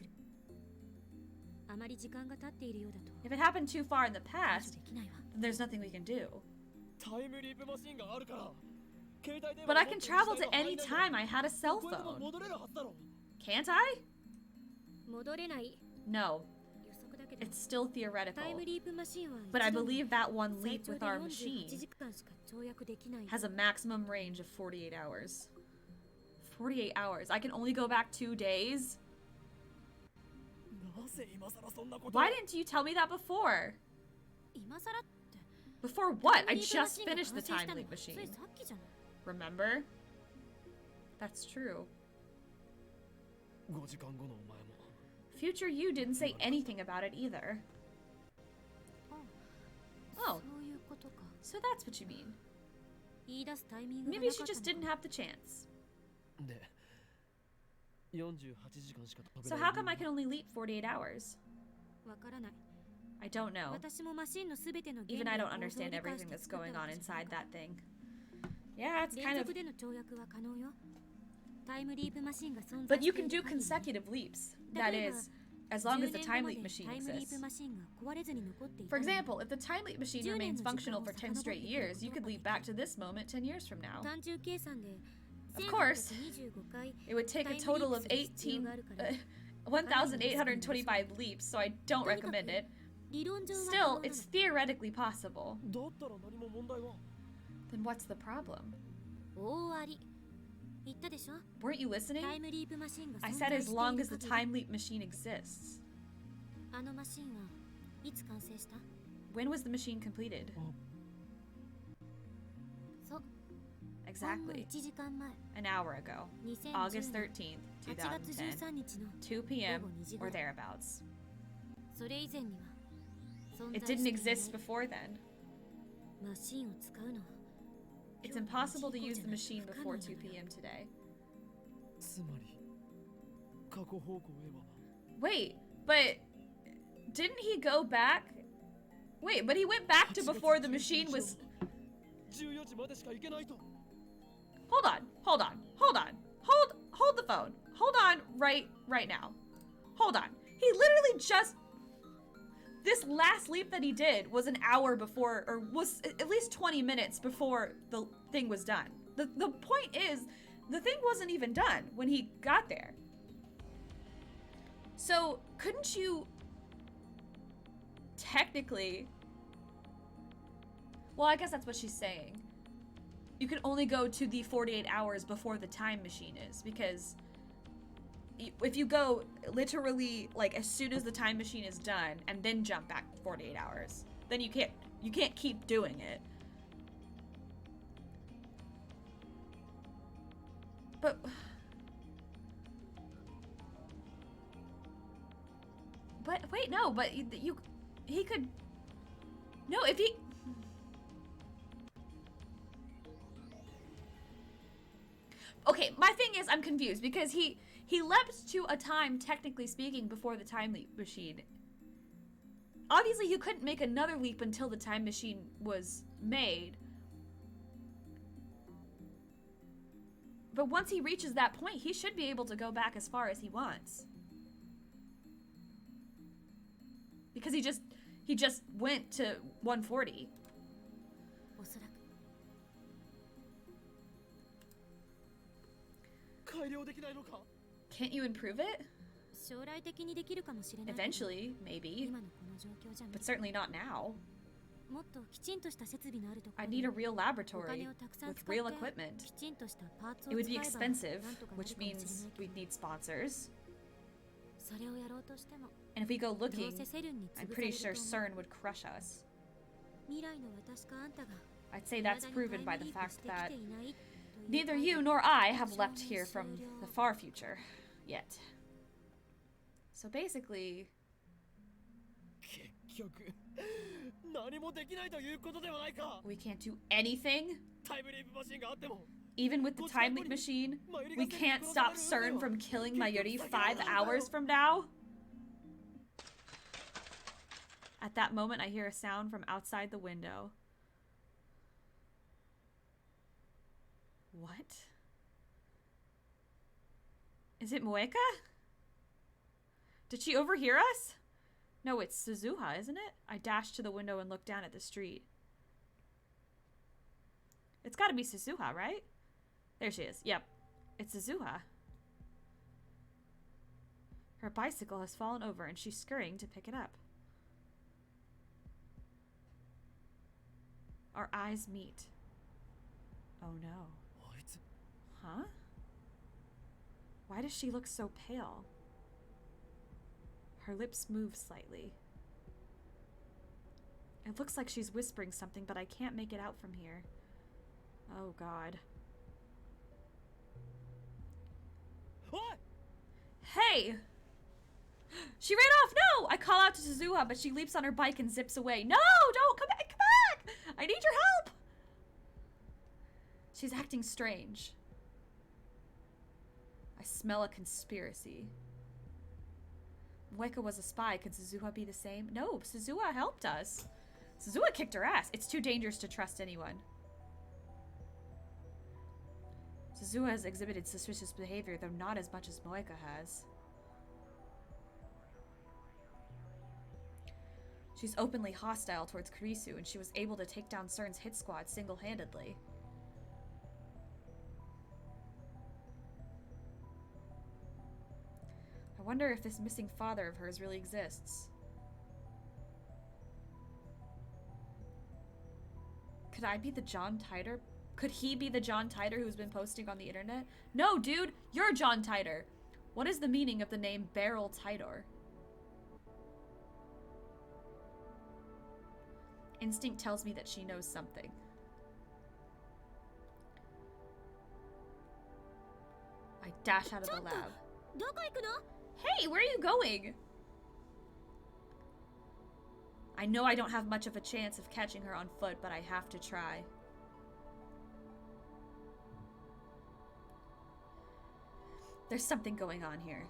Speaker 1: If it happened too far in the past, then there's nothing we can do. But I can travel to any time I had a cell phone. Can't I? No. It's still theoretical. But I believe that one leap with our machine has a maximum range of 48 hours. 48 hours. I can only go back 2 days? Why didn't you tell me that before? Before what? I just finished the time leap machine. Remember? That's true. Future you didn't say anything about it either. Oh. So that's what you mean. Maybe she just didn't have the chance. So how come I can only leap 48 hours? I don't know. Even I don't understand everything that's going on inside that thing. Yeah, it's kind of... But you can do consecutive leaps. That is, as long as the time leap machine exists. For example, if the time leap machine remains functional for 10 straight years, you could leap back to this moment 10 years from now. Of course, it would take a total of 1,825 leaps, so I don't recommend it. Still, it's theoretically possible. Then what's the problem? Weren't you listening? I said as long as the time leap machine exists.
Speaker 2: いつ完成した？
Speaker 1: When was the machine completed?
Speaker 2: そう、
Speaker 1: Exactly.
Speaker 2: 1時間前、
Speaker 1: An hour ago.
Speaker 2: 2010
Speaker 1: August 13th,
Speaker 2: 8月13
Speaker 1: 2010.
Speaker 2: 日の
Speaker 1: 2
Speaker 2: 午
Speaker 1: p.m.
Speaker 2: 後2時
Speaker 1: or
Speaker 2: 頃。
Speaker 1: thereabouts.
Speaker 2: それ以前には存
Speaker 1: It
Speaker 2: 在
Speaker 1: didn't
Speaker 2: してい
Speaker 1: exist
Speaker 2: ない
Speaker 1: before then.
Speaker 2: マシンを使うのは
Speaker 1: It's impossible to use the
Speaker 2: 今日の
Speaker 1: machine
Speaker 2: 事故
Speaker 1: before
Speaker 2: じゃ
Speaker 1: 2
Speaker 2: ない
Speaker 1: p.m. today.
Speaker 3: つまり過去方向へは
Speaker 1: Wait, but didn't he go back? Wait, but he went back to before the machine was...
Speaker 3: 14時までしか行けないと
Speaker 1: Hold on. Hold the phone. Hold on right now. Hold on. He literally just... This last leap that he did was an hour before, or was at least 20 minutes before the thing was done. The point is, the thing wasn't even done when he got there. So, couldn't you technically... Well, I guess that's what she's saying. You can only go to the 48 hours before the time machine is, because if you go literally like as soon as the time machine is done and then jump back 48 hours, then you can't keep doing it. But wait, no, but he could, no, if he, okay, my thing is I'm confused because he leapt to a time, technically speaking, before the time leap machine. Obviously, you couldn't make another leap until the time machine was made. But once he reaches that point, he should be able to go back as far as he wants. Because he just went to 140.
Speaker 2: おそらく
Speaker 3: 改良できないのか
Speaker 1: Can't you improve it?
Speaker 2: 将来的にできるかもしれないけど
Speaker 1: Eventually, maybe.
Speaker 2: 今のこの状況じゃ無
Speaker 1: But
Speaker 2: 理
Speaker 1: certainly not now.
Speaker 2: もっときちんとした設備のあるとこ
Speaker 1: I
Speaker 2: ろ
Speaker 1: need
Speaker 2: に
Speaker 1: a real
Speaker 2: お
Speaker 1: laboratory
Speaker 2: 金をたくさん
Speaker 1: with
Speaker 2: 使っ
Speaker 1: real
Speaker 2: て
Speaker 1: equipment.
Speaker 2: きちんとしたパーツ
Speaker 1: It
Speaker 2: を
Speaker 1: would
Speaker 2: 使
Speaker 1: be
Speaker 2: えば
Speaker 1: expensive,
Speaker 2: なんとかなる
Speaker 1: which
Speaker 2: かもしれ
Speaker 1: means
Speaker 2: ないけ
Speaker 1: we'd
Speaker 2: ど
Speaker 1: need sponsors.
Speaker 2: それをやろうとしても
Speaker 1: And if we go
Speaker 2: どう
Speaker 1: looking,
Speaker 2: せセルンに
Speaker 1: I'm
Speaker 2: 潰さ
Speaker 1: pretty
Speaker 2: れる
Speaker 1: sure
Speaker 2: と思う
Speaker 1: CERN would crush us.
Speaker 2: 未来の私かあんたが
Speaker 1: I'd say
Speaker 2: 未だ
Speaker 1: that's
Speaker 2: に
Speaker 1: proven
Speaker 2: タ
Speaker 1: by
Speaker 2: イム
Speaker 1: the
Speaker 2: リープ
Speaker 1: fact
Speaker 2: してき
Speaker 1: that
Speaker 2: ていないという
Speaker 1: neither
Speaker 2: 態
Speaker 1: you
Speaker 2: 度
Speaker 1: nor I have
Speaker 2: 証
Speaker 1: leapt
Speaker 2: 明
Speaker 1: here from
Speaker 2: 終了
Speaker 1: the far future yet. So basically,
Speaker 3: 結局何もできないということではないか
Speaker 1: we can't do anything.
Speaker 3: タイムリープマシンがあっても
Speaker 1: Even with the time leap machine, we can't stop CERN from killing Mayuri 5 hours from now. At that moment, I hear a sound from outside the window. What? Is it Moeka? Did she overhear us? No, it's Suzuha, isn't it? I dashed to the window and looked down at the street. It's gotta be Suzuha, right? There she is. Yep. It's Suzuha. Her bicycle has fallen over and she's scurrying to pick it up. Our eyes meet. Oh no.
Speaker 3: あいつ
Speaker 1: Huh? Why does she look so pale? Her lips move slightly. It looks like she's whispering something, but I can't make it out from here. Oh god.
Speaker 3: おい
Speaker 1: Hey! She ran off! No! I call out to Suzuha, but she leaps on her bike and zips away. No! Don't! Come back! Come back! I need your help! She's acting strange. I smell a conspiracy. Moeka was a spy. Could Suzuha be the same? No, Suzuha helped us. Suzuha kicked her ass. It's too dangerous to trust anyone. Suzuha has exhibited suspicious behavior, though not as much as Moeka has. She's openly hostile towards Kurisu, and she was able to take down CERN's hit squad single-handedly. I wonder if this missing father of hers really exists. Could I be the John Titor? Could he be the John Titor who's been posting on the internet? No, dude! You're John Titor! What is the meaning of the name Beryl Titor? Instinct tells me that she knows something. I dash out of the lab. Hey, where are you going? I know I don't have much of a chance of catching her on foot, but I have to try. There's something going on here.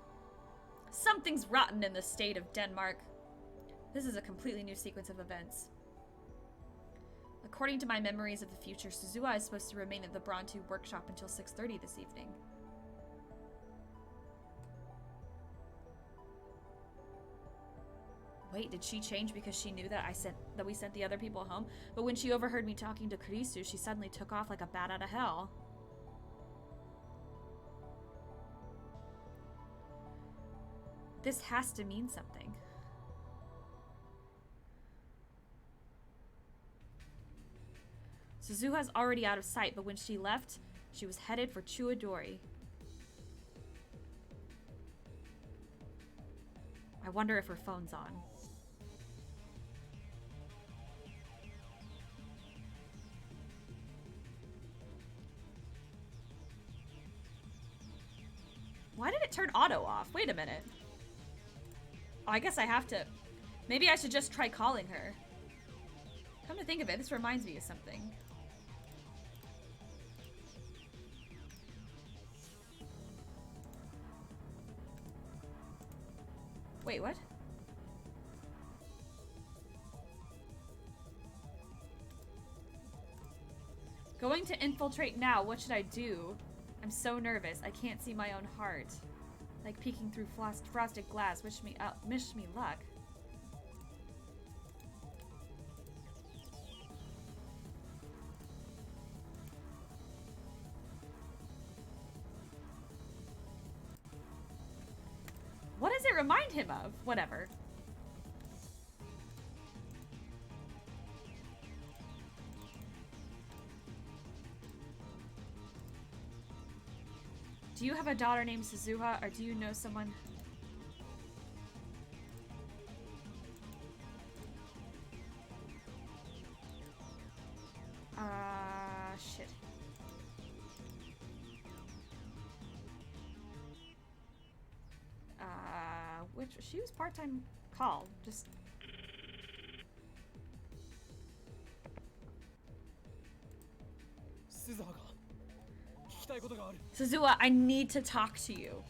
Speaker 1: Something's rotten in the state of Denmark. This is a completely new sequence of events. According to my memories of the future, Suzuha is supposed to remain at the Brontu workshop until 6:30 this evening. Wait, did she change because she knew that we sent the other people home? But when she overheard me talking to Kurisu, she suddenly took off like a bat out of hell. This has to mean something. Suzuha's already out of sight, but when she left, she was headed for Chuadori. I wonder if her phone's on. Why did it turn auto off? Wait a minute. Oh, I guess I have to... Maybe I should just try calling her. Come to think of it, this reminds me of something. Wait, what? Going to infiltrate now. What should I do? I'm so nervous. I can't see my own heart. Like peeking through frosted glass. Wish me luck. What does it remind him of? Whatever. Do you have a daughter named Suzuha, or do you know someone? Shit. Which, she was part-time call, just... Suzuha, I need to talk to you.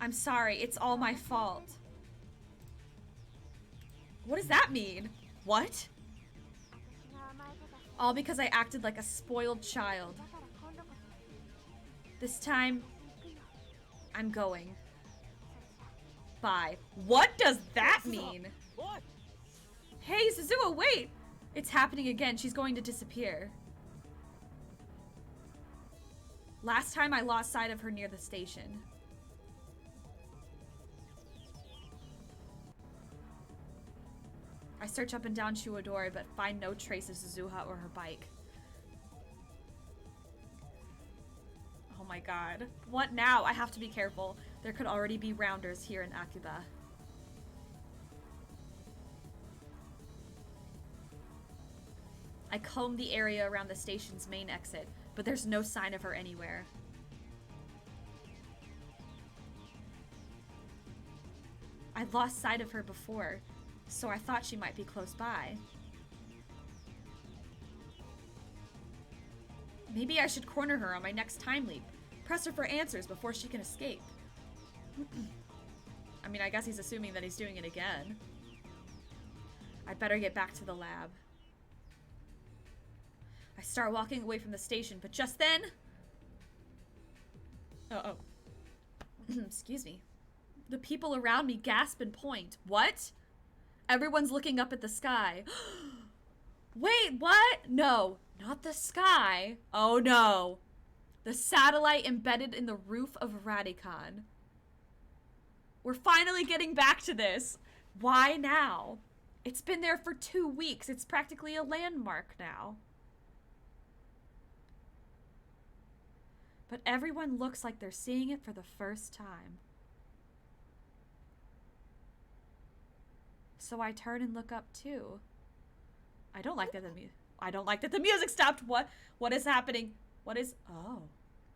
Speaker 1: I'm sorry, it's all my fault. What does that mean? What? All because I acted like a spoiled child. This time, I'm going. Bye. What does that mean? Hey, Suzuha, wait! It's happening again. She's going to disappear. Last time I lost sight of her near the station. I search up and down Chuadori, but find no trace of Suzuha or her bike. Oh my god. What now? I have to be careful. There could already be rounders here in Akiba. I comb the area around the station's main exit, but there's no sign of her anywhere. I'd lost sight of her before, so I thought she might be close by. Maybe I should corner her on my next time leap. Press her for answers before she can escape. I mean, I guess he's assuming that he's doing it again. I'd better get back to the lab. I start walking away from the station, but just then... Uh-oh. Excuse me. The people around me gasp and point. What? Everyone's looking up at the sky. Wait, what? No, not the sky. Oh no. The satellite embedded in the roof of Radicon. We're finally getting back to this. Why now? It's been there for 2 weeks. It's practically a landmark now. But everyone looks like they're seeing it for the first time. So I turn and look up too. I don't like that the music stopped. What is happening? What is... Oh.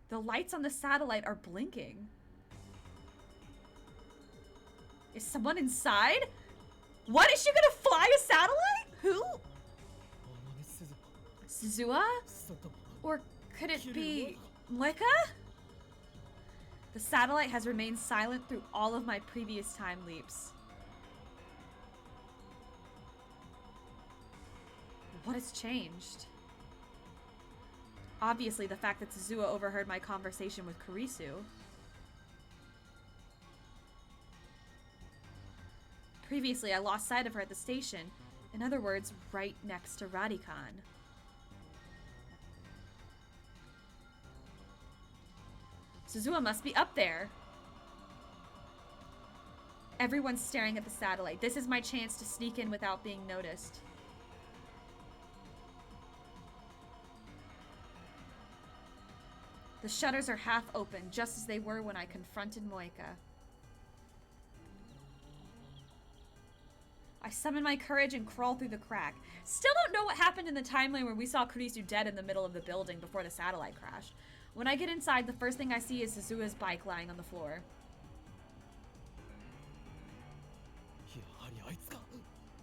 Speaker 1: The lights on the satellite are blinking. Is someone inside? What? Is she gonna fly a satellite? Who? Suzuha? Or could it be Moeka? The satellite has remained silent through all of my previous time leaps. What has changed? Obviously, the fact that Suzuha overheard my conversation with Kurisu. Previously, I lost sight of her at the station. In other words, right next to Radikan. Suzuha must be up there. Everyone's staring at the satellite. This is my chance to sneak in without being noticed. The shutters are half open, just as they were when I confronted Moeka. I summon my courage and crawl through the crack. Still don't know what happened in the timeline where we saw Kurisu dead in the middle of the building before the satellite crashed. When I get inside, the first thing I see is Suzuha's bike lying on the floor.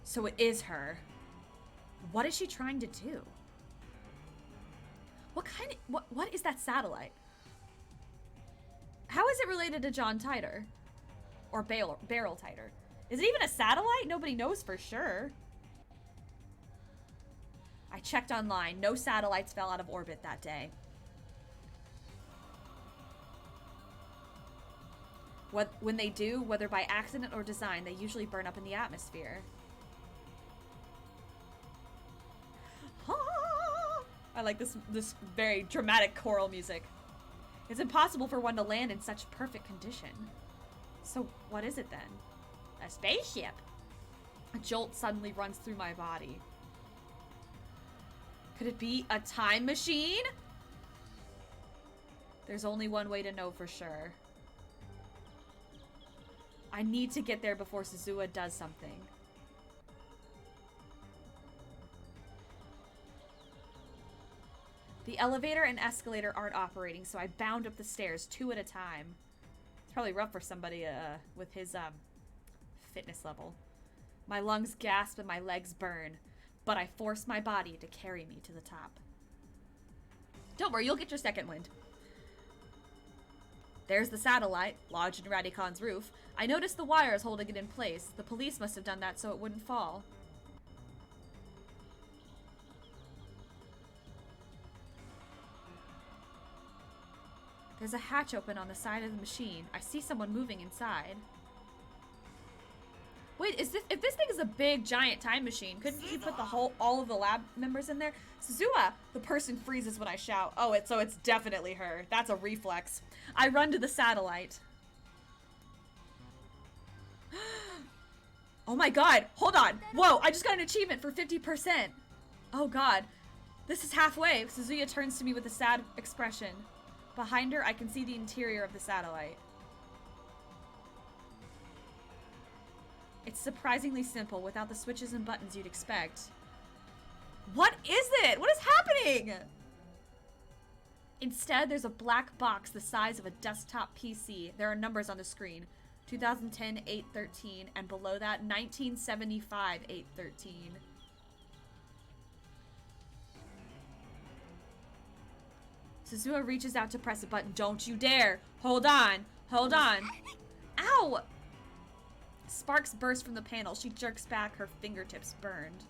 Speaker 1: So it is her. What is she trying to do? What is that satellite? How is it related to John Titor? Or Barrel Titor? Is it even a satellite? Nobody knows for sure. I checked online. No satellites fell out of orbit that day. When they do, whether by accident or design, they usually burn up in the atmosphere. I like this very dramatic choral music. It's impossible for one to land in such perfect condition. So what is it then? A spaceship? A jolt suddenly runs through my body. Could it be a time machine? There's only one way to know for sure. I need to get there before Suzuha does something. The elevator and escalator aren't operating, so I bound up the stairs 2 at a time. It's probably rough for somebody with his fitness level. My lungs gasp and my legs burn, but I force my body to carry me to the top. Don't worry, you'll get your second wind. There's the satellite, lodged in Radikan's roof. I noticed the wires holding it in place. The police must have done that so it wouldn't fall. There's a hatch open on the side of the machine. I see someone moving inside. Wait, if this thing is a big, giant time machine, couldn't you put all of the lab members in there? Suzuha! The person freezes when I shout. Oh, so it's definitely her. That's a reflex. I run to the satellite. Oh my god, hold on. Whoa, I just got an achievement for 50%. Oh god. This is halfway. Suzuha turns to me with a sad expression. Behind her, I can see the interior of the satellite. It's surprisingly simple, without the switches and buttons you'd expect. What is it? What is happening? Instead, there's a black box the size of a desktop PC. There are numbers on the screen. 2010 813, and below that, 1975 813. Suzuha reaches out to press a button. Don't you dare! Hold on! Hold on! Ow! Sparks burst from the panel. She jerks back, her fingertips burned.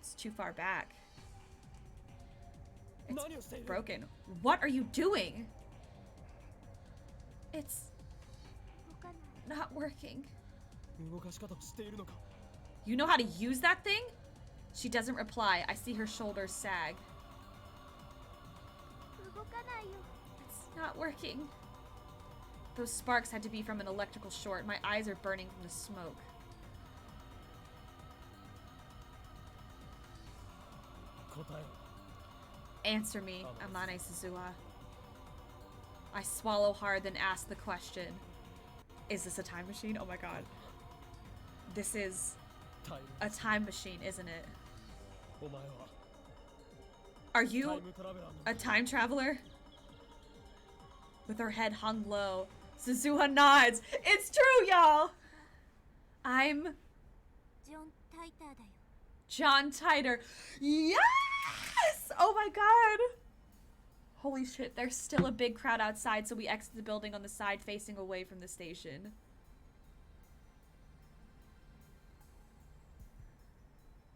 Speaker 1: It's too far back. It's broken. What are you doing? It's not working. You know how to use that thing? She doesn't reply. I see her shoulders sag. It's not working. Those sparks had to be from an electrical short. My eyes are burning from the smoke. Answer me, Amane Suzuha. I swallow hard, then ask the question. Is this a time machine? Oh my god. This is a time machine, isn't it?
Speaker 3: お前は
Speaker 1: Are
Speaker 3: タイ
Speaker 1: you
Speaker 3: ムトラベラーの
Speaker 1: a time traveler? With her head hung low, Suzuha nods. It's true, y'all! I'm
Speaker 2: ジョン・タイターだよ。
Speaker 1: John Titor. Yes! Oh my god! Holy shit, there's still a big crowd outside, so we exit the building on the side facing away from the station.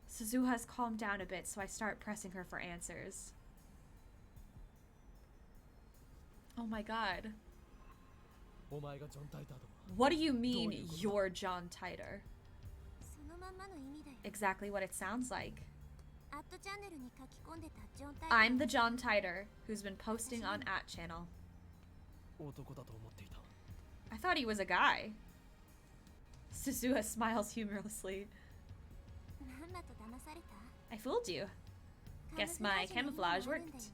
Speaker 1: Suzuha's calmed down a bit, so I start pressing her for answers. Oh my god.
Speaker 3: お前がジョン・タイターとは
Speaker 1: What do you mean,
Speaker 3: どういうこと？
Speaker 1: you're John Titor?
Speaker 2: そのまんまの意味だよ。
Speaker 1: Exactly what it sounds like.
Speaker 2: アットチャンネルに書き込んでたジョン・タイター。
Speaker 1: I'm the John Titor who's been posting on @channel.
Speaker 3: 男だと思っていた
Speaker 1: I thought he was a guy. Suzuha smiles humorlessly.
Speaker 2: まんまと騙された。
Speaker 1: I fooled you. Guess my camouflage worked.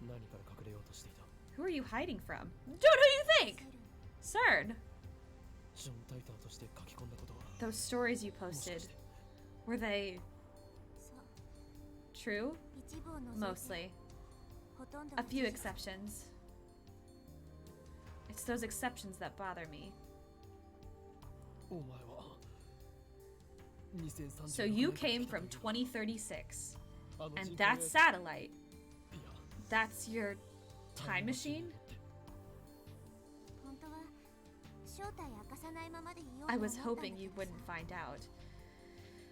Speaker 3: 何から隠れようとしていた
Speaker 1: Who are you hiding from? Dude, who do you think? CERN.
Speaker 3: ジョン・タイターとして書き込んだことは
Speaker 1: Those stories you
Speaker 3: もしか
Speaker 1: posted,
Speaker 3: して
Speaker 1: were they
Speaker 2: そう。
Speaker 1: true?
Speaker 2: 一部を除いて
Speaker 1: Mostly.
Speaker 2: ほとんど
Speaker 1: A
Speaker 2: が
Speaker 1: few
Speaker 2: 事実。
Speaker 1: exceptions. It's those exceptions that bother me.
Speaker 3: お前は
Speaker 1: So you came from 2036,
Speaker 3: あの
Speaker 1: and
Speaker 3: 人工
Speaker 1: that
Speaker 3: 衛星
Speaker 1: satellite,
Speaker 3: いや
Speaker 1: that's your time machine?
Speaker 2: 本当は正体明かさないままでいようと
Speaker 1: I
Speaker 2: 思っ
Speaker 1: was
Speaker 2: たんだ
Speaker 1: hoping
Speaker 2: け
Speaker 1: you
Speaker 2: どさ
Speaker 1: wouldn't find out,
Speaker 2: よ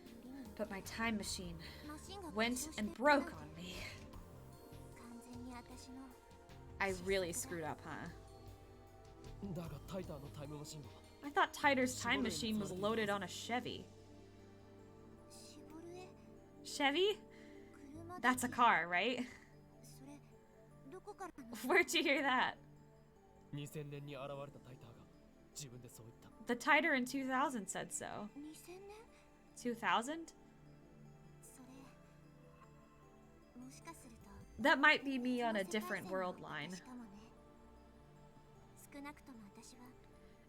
Speaker 2: りに
Speaker 1: but my time machine
Speaker 2: マシンが
Speaker 1: went
Speaker 2: 故障して
Speaker 1: and
Speaker 2: る
Speaker 1: broke
Speaker 2: なんて
Speaker 1: on me.
Speaker 2: 完全に私の
Speaker 1: I really screwed up, huh?
Speaker 3: だがタイターのタイムマシンは
Speaker 1: I thought Titor's time machine was loaded on a Chevy.
Speaker 2: シボルエ
Speaker 1: Chevy?
Speaker 2: 車だ
Speaker 1: That's a car, right?
Speaker 2: それどこからの
Speaker 1: Where'd you hear that?
Speaker 3: 2000年に現れたタイターが自分でそう言った
Speaker 1: The Titor in 2000 said so.
Speaker 2: 2000年
Speaker 1: 2000?
Speaker 2: それもしかすると
Speaker 1: That might be me on a different world line.
Speaker 2: しかもね少なくとも私は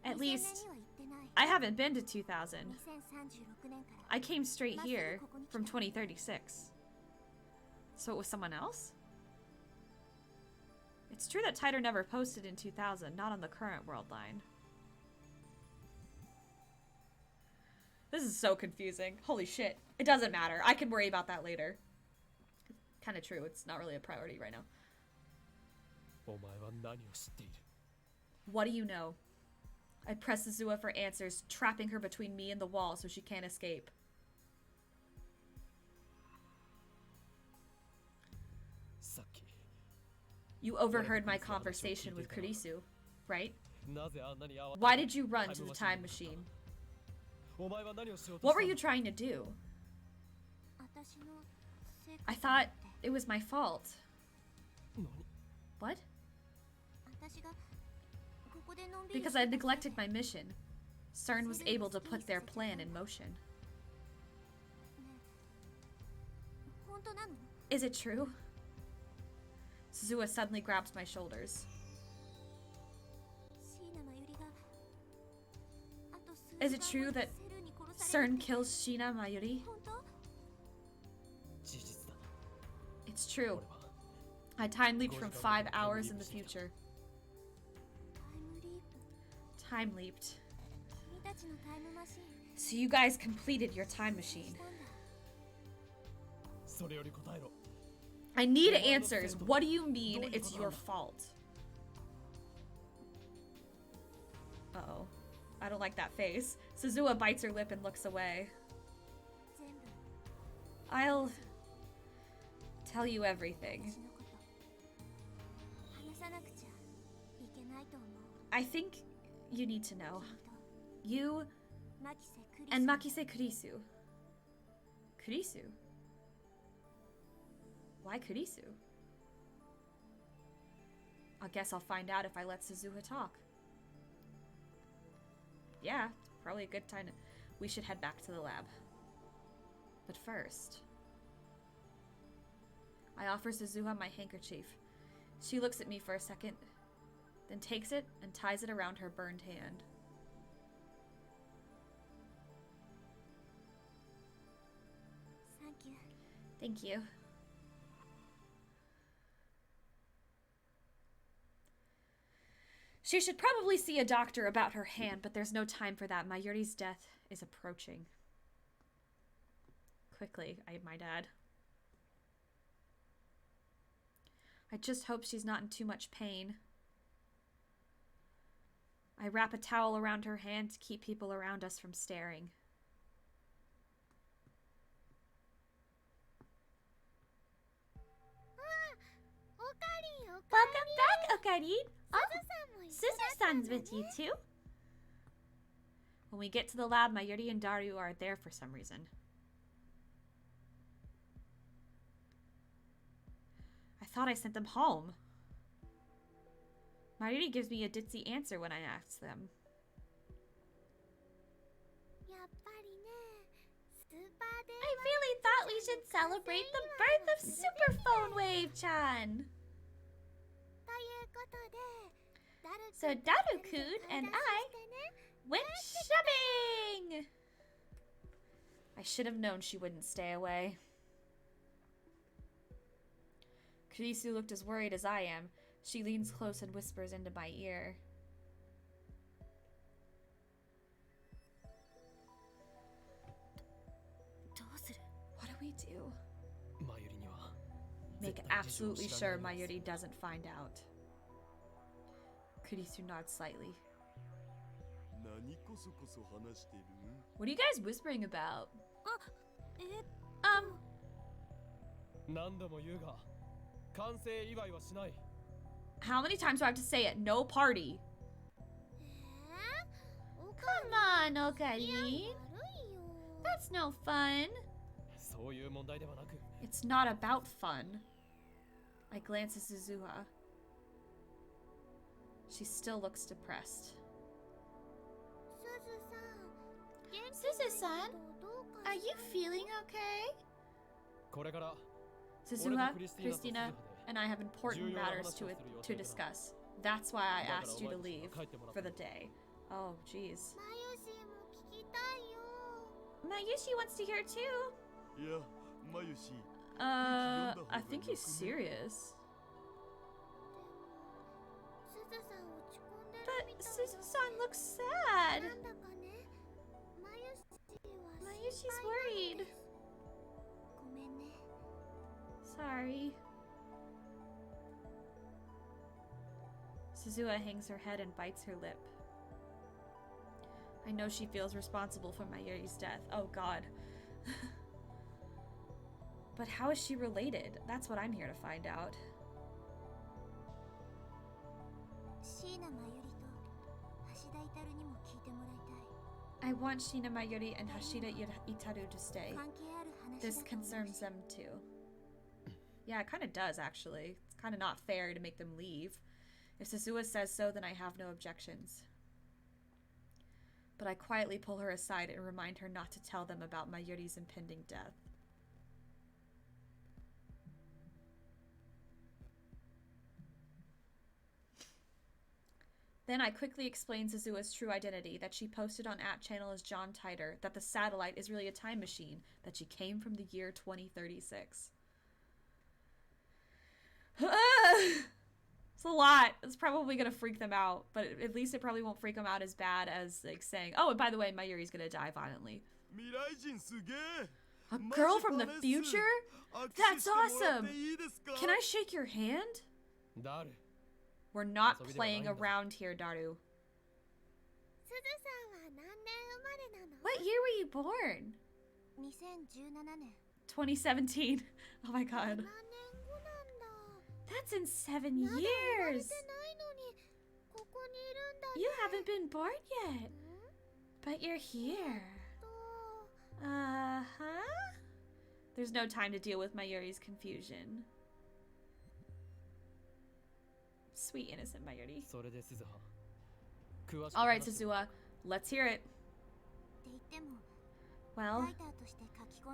Speaker 1: At
Speaker 2: 2000
Speaker 1: least,
Speaker 2: 年には行ってない
Speaker 1: I haven't been to 2000.
Speaker 2: 2036年から
Speaker 1: I came straight here from 2036. So it was someone else? It's true that Titor never posted in 2000, not on the current world line. This is so confusing. Holy shit. It doesn't matter. I can worry about that later. Kind of true. It's not really a priority right now.
Speaker 3: お前は何を知っている
Speaker 1: What do you know? I press Suzuha for answers, trapping her between me and the wall so she can't escape.
Speaker 3: さっき
Speaker 1: You overheard my conversation with Kurisu, right?
Speaker 3: なぜあんなに慌て
Speaker 1: Why did you run to the time machine?
Speaker 3: お前は何をしようと
Speaker 1: What
Speaker 3: し
Speaker 1: were
Speaker 3: た
Speaker 1: you
Speaker 3: の
Speaker 1: trying to do?
Speaker 2: 私のせいか
Speaker 1: I
Speaker 2: と思っ
Speaker 1: thought
Speaker 2: て
Speaker 1: it was my fault.
Speaker 3: 何
Speaker 1: What?
Speaker 2: 私がここでのんびり
Speaker 1: Because I neglected my mission. CERN was able to put their plan in motion.
Speaker 2: 本当なの
Speaker 1: Is it true? Suzuha suddenly grabs my shoulders.
Speaker 2: 椎名真由里があと数
Speaker 1: Is it
Speaker 2: 時間
Speaker 1: true
Speaker 2: 後に
Speaker 1: that
Speaker 2: セルに殺される
Speaker 1: CERN
Speaker 2: って
Speaker 1: kills Shina Mayuri?
Speaker 2: 本当
Speaker 3: 事実だ
Speaker 1: It's true.
Speaker 3: 俺は
Speaker 1: I time leaped from 5 hours in the future.
Speaker 2: タイムリープ
Speaker 1: Time leaped.
Speaker 2: 君たちのタイムマシン
Speaker 1: So you guys completed your time machine.
Speaker 2: したんだ
Speaker 3: それより答えろ
Speaker 1: I need answers. What do you mean it's your fault? Uh-oh. I don't like that face. Suzuha bites her lip and looks away.
Speaker 2: 全部
Speaker 1: I'll tell you everything.
Speaker 2: 私のこと話さなくちゃいけないと思う
Speaker 1: I think you need to know.
Speaker 2: 君と
Speaker 1: You
Speaker 2: マキセ・クリス
Speaker 1: and Makise Kurisu. Kurisu? Why Kurisu? I guess I'll find out if I let Suzuha talk. Yeah, it's probably a good time to... We should head back to the lab. But first... I offer Suzuha my handkerchief. She looks at me for a second, then takes it and ties it around her burned hand. Thank you. She should probably see a doctor about her hand, but there's no time for that. Mayuri's death is approaching. Quickly, I might add. I just hope she's not in too much pain. I wrap a towel around her hand to keep people around us from staring. Welcome back, Okari. Oh, Suzu-san's with you too. When we get to the lab, Mayuri and Daru are there for some reason. I thought I sent them home. Mayuri gives me a ditzy answer when I ask them. I really thought we should celebrate the birth of Superphone Wave-chan. So Daru-kun and I went shopping! I should have known she wouldn't stay away. Kurisu looked as worried as I am. She leans close and whispers into my ear. What do we do? Make absolutely sure Mayuri doesn't find out. Kurisu nods slightly. What are you guys whispering about? How many times do I have to say it? No party. Come on, Okari. That's no fun. It's not about fun. I glance at Suzuha. She still looks depressed. Suzu-san, are you feeling okay? Suzuha, Christina, and I have important matters to discuss. That's why I asked you to leave for the day. Oh, jeez. Mayushi wants to hear too.
Speaker 4: Yeah, Mayushi.
Speaker 1: I think he's serious. But Suzu-san looks sad. Mayushi's worried. Sorry. Suzuha hangs her head and bites her lip. I know she feels responsible for Mayuri's death. Oh god. But how is she related? That's what I'm here to find out. I want Shina Mayuri and Hashida Itaru to stay. This concerns them too. Yeah, it kind of does, actually. It's kind of not fair to make them leave. If Suzuha says so, then I have no objections. But I quietly pull her aside and remind her not to tell them about Mayuri's impending death. Then I quickly explain Suzuha's true identity, that she posted on @channel as John Titor, that the satellite is really a time machine, that she came from the year 2036. It's a lot. It's probably gonna freak them out, but at least it probably won't freak them out as bad as like saying, oh, and by the way, Mayuri's gonna die violently. A girl from the future? That's awesome! Can I shake your hand? We're not playing around here, Daru. What year were you born? 2017. Oh my god. That's in 7 years. You haven't been born yet. But you're here. Uh-huh. There's no time to deal with Mayuri's confusion. Sweet innocent Mayuri. Alright, Suzuha. Let's hear it. Well,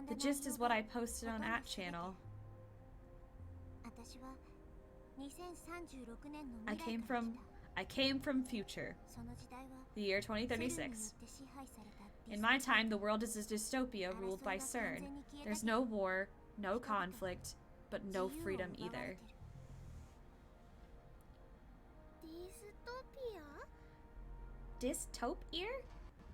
Speaker 1: the gist is what I posted on @channel. I came from future. The year 2036. In my time, the world is a dystopia ruled by CERN. There's no war, No conflict, but no freedom either.
Speaker 2: ディストピア
Speaker 1: Dystopia?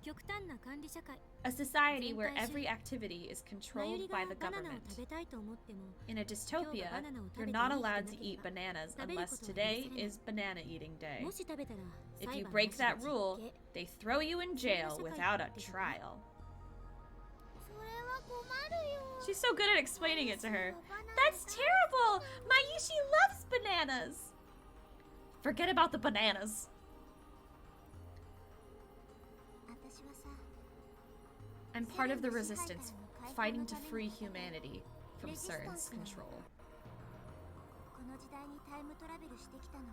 Speaker 2: 極端な管理社会
Speaker 1: A society where every activity is controlled by the
Speaker 2: バナナを
Speaker 1: government.
Speaker 2: 食べたいと思っても
Speaker 1: In a dystopia, you're not allowed to eat bananas unless today is banana eating day.
Speaker 2: もし食べたら
Speaker 1: If
Speaker 2: 裁
Speaker 1: you
Speaker 2: 判
Speaker 1: break
Speaker 2: なしで
Speaker 1: that
Speaker 2: 実
Speaker 1: rule,
Speaker 2: 刑
Speaker 1: they throw you in jail without a trial.
Speaker 2: それは困るよ
Speaker 1: She's so good at explaining it to her. That's terrible! Mayushi loves bananas! Forget about the bananas.
Speaker 2: 私はさ
Speaker 1: I'm part of the resistance, fighting to free humanity from CERN's control.
Speaker 2: この時代にタイムトラベルしてきたのは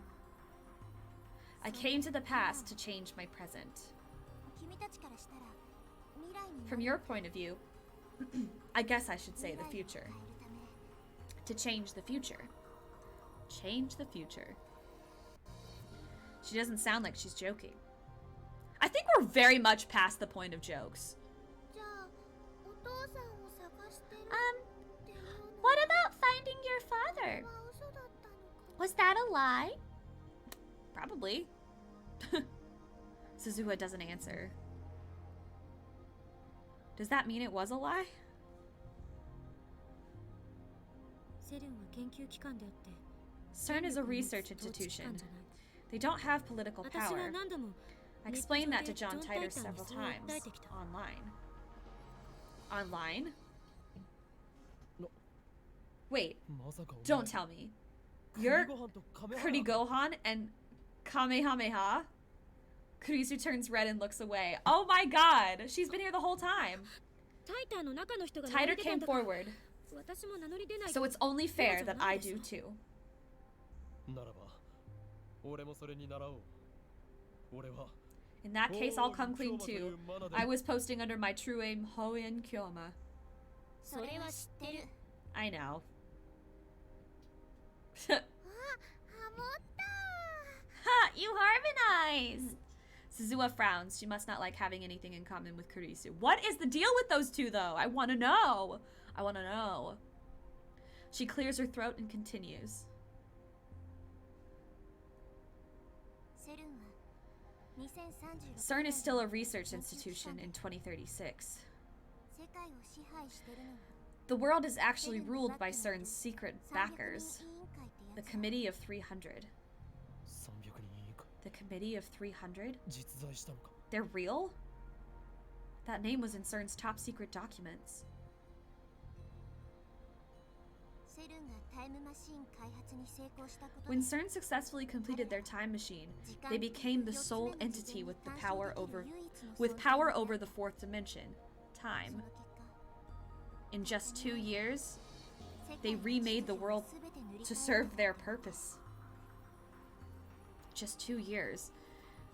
Speaker 1: I came to the past to change my present.
Speaker 2: 君たちからしたら未来に
Speaker 1: From your point of view, I guess I should say the future.
Speaker 2: 変えるため
Speaker 1: To change the future. Change the future. She doesn't sound like she's joking. I think we're very much past the point of jokes.
Speaker 2: じゃあお父さんを探してる っていうの
Speaker 1: What about finding your father?
Speaker 2: は嘘だったのか
Speaker 1: Was that a lie? Probably. Suzuha doesn't answer. Does that mean it was a lie?
Speaker 2: セルンは研究機関であって
Speaker 1: CERN is a research institution. They don't have political
Speaker 2: 私は
Speaker 1: power.
Speaker 2: 何度も
Speaker 1: I explained that to John Titor several times. Online. Online?
Speaker 3: No.
Speaker 1: Wait,
Speaker 3: まさかお前
Speaker 1: don't tell me. You're
Speaker 3: 栗ご飯とカメハ
Speaker 1: Kuri Gohan and Kamehameha? Kurisu turns red and looks away. Oh my god! She's been here the whole time.
Speaker 2: タイターの中の人が
Speaker 1: Titor
Speaker 2: 出た
Speaker 1: came
Speaker 2: んだから
Speaker 1: forward.
Speaker 2: 私も名乗り出ない
Speaker 1: So it's only fair that I do too.
Speaker 3: ならば俺もそれに習おう俺は
Speaker 1: In that case, I'll come clean too. I was posting under my true aim, Hoen Kyoma.
Speaker 2: それは知ってる
Speaker 1: I know.
Speaker 2: あ、ハモった
Speaker 1: Ha! You harmonized! Suzuha frowns. She must not like having anything in common with Kurisu. What is the deal with those two, though? I want to know. I want to know. She clears her throat and continues.
Speaker 2: セルンは2036
Speaker 1: CERN is still a research institution in 2036.
Speaker 2: 世界を支配してるのは
Speaker 1: The world is actually ruled by CERN's secret
Speaker 2: 300
Speaker 1: backers.
Speaker 2: 人委員会ってや
Speaker 1: The
Speaker 2: つ
Speaker 1: Committee of 300.
Speaker 3: 300人委員会
Speaker 1: The Committee of 300?
Speaker 3: 実在したのか
Speaker 1: They're real? That name was in CERN's top secret documents.
Speaker 2: セルンがタイムマシン開発に成功したことで
Speaker 1: When CERN successfully completed their time machine, they became the sole entity with the power over the fourth dimension,
Speaker 2: そ
Speaker 1: time.
Speaker 2: の結果
Speaker 1: In just 2 years,
Speaker 2: 世
Speaker 1: they
Speaker 2: 界の
Speaker 1: remade the
Speaker 2: 秩序
Speaker 1: world
Speaker 2: を全て塗り
Speaker 1: to
Speaker 2: 替え
Speaker 1: serve their purpose. Just 2 years.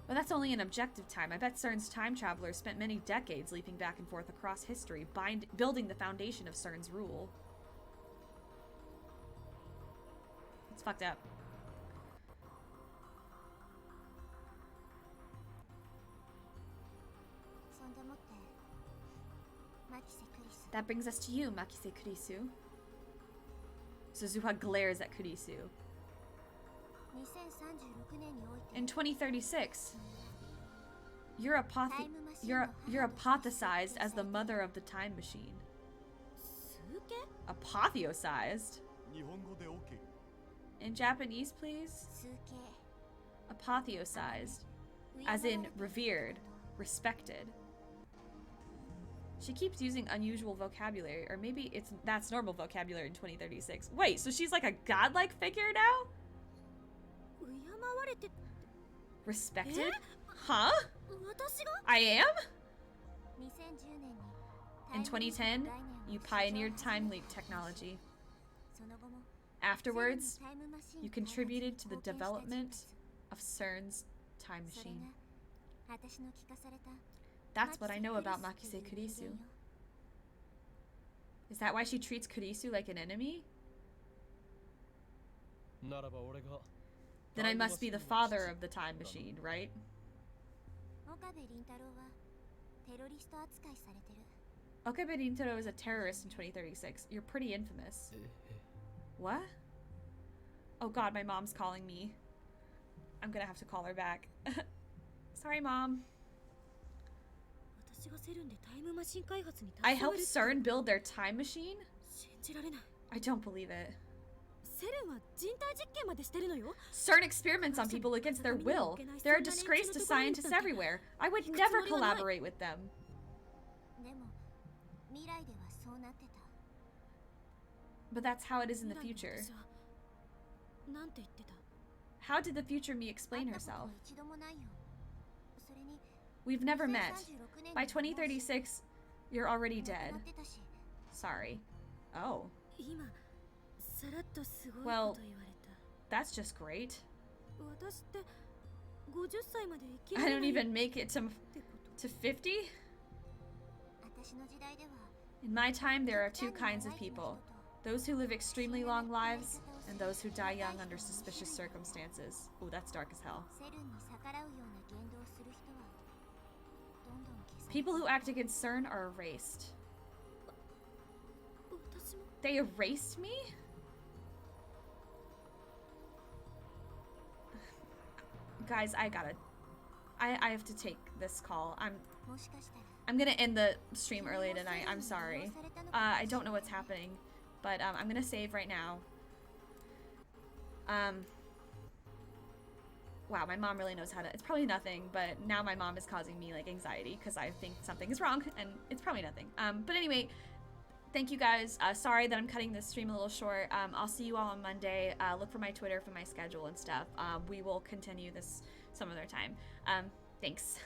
Speaker 1: But that's only an objective time. I bet CERN's time travelers spent many decades leaping back and forth across history, building the foundation of CERN's rule. It's fucked up.
Speaker 2: そんでもってマキセクリス
Speaker 1: That brings us to you, Makise Kurisu. Suzuha glares at Kurisu.
Speaker 2: 2036年において
Speaker 1: In 2036, you're apotheosized as the mother of the time machine.
Speaker 2: 数形
Speaker 1: Apotheosized?
Speaker 4: 日本語で OK
Speaker 1: In Japanese, please?
Speaker 2: 数形
Speaker 1: Apotheosized, as in revered, respected. She keeps using unusual vocabulary, or maybe that's normal vocabulary in 2036. Wait, so she's like a godlike figure now?
Speaker 2: 敬われて
Speaker 1: Respected? Huh?
Speaker 2: 私が
Speaker 1: I am?
Speaker 2: 2010年に
Speaker 1: In 2010, you pioneered time leak technology.
Speaker 2: その後も
Speaker 1: Afterwards,
Speaker 2: タイムマシン
Speaker 1: you
Speaker 2: 開発に
Speaker 1: contributed to the
Speaker 2: 貢献した人
Speaker 1: development
Speaker 2: 物
Speaker 1: of CERN's time
Speaker 2: それ
Speaker 1: machine.
Speaker 2: が私の聞かされた
Speaker 1: That's what I know about Makise Kurisu. Is that why she treats Kurisu like an enemy?
Speaker 3: ならば俺が
Speaker 1: Then I must be the father of the time machine, right?
Speaker 2: 岡部倫太郎はテロリスト扱いされてる
Speaker 1: Okay, Benito is a terrorist in 2036. You're pretty infamous. What? Oh god, my mom's calling me. I'm gonna have to call her back. Sorry, Mom. I helped CERN build their time machine? I don't believe it. CERN experiments on people against their will. They're a disgrace to scientists everywhere. I would never collaborate with them. But that's how it is in the future. How did the future me explain herself? We've never met. By 2036, you're already dead. Sorry. Oh. Well, that's just great. I don't even make it to 50? In my time, there are two kinds of people. Those who live extremely long lives, and those who die young under suspicious circumstances. Ooh, that's dark as hell. People who act against CERN are erased. They erased me? Guys, I have to take this call. I'm gonna end the stream early tonight. I'm sorry. I don't know what's happening, but I'm gonna save right now. Wow, my mom really knows how to. It's probably nothing, but now my mom is causing me like anxiety because I think something is wrong, and it's probably nothing. But anyway, thank you guys. Sorry that I'm cutting this stream a little short. I'll see you all on Monday. Look for my Twitter for my schedule and stuff. We will continue this some other time. Thanks.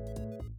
Speaker 1: Bye.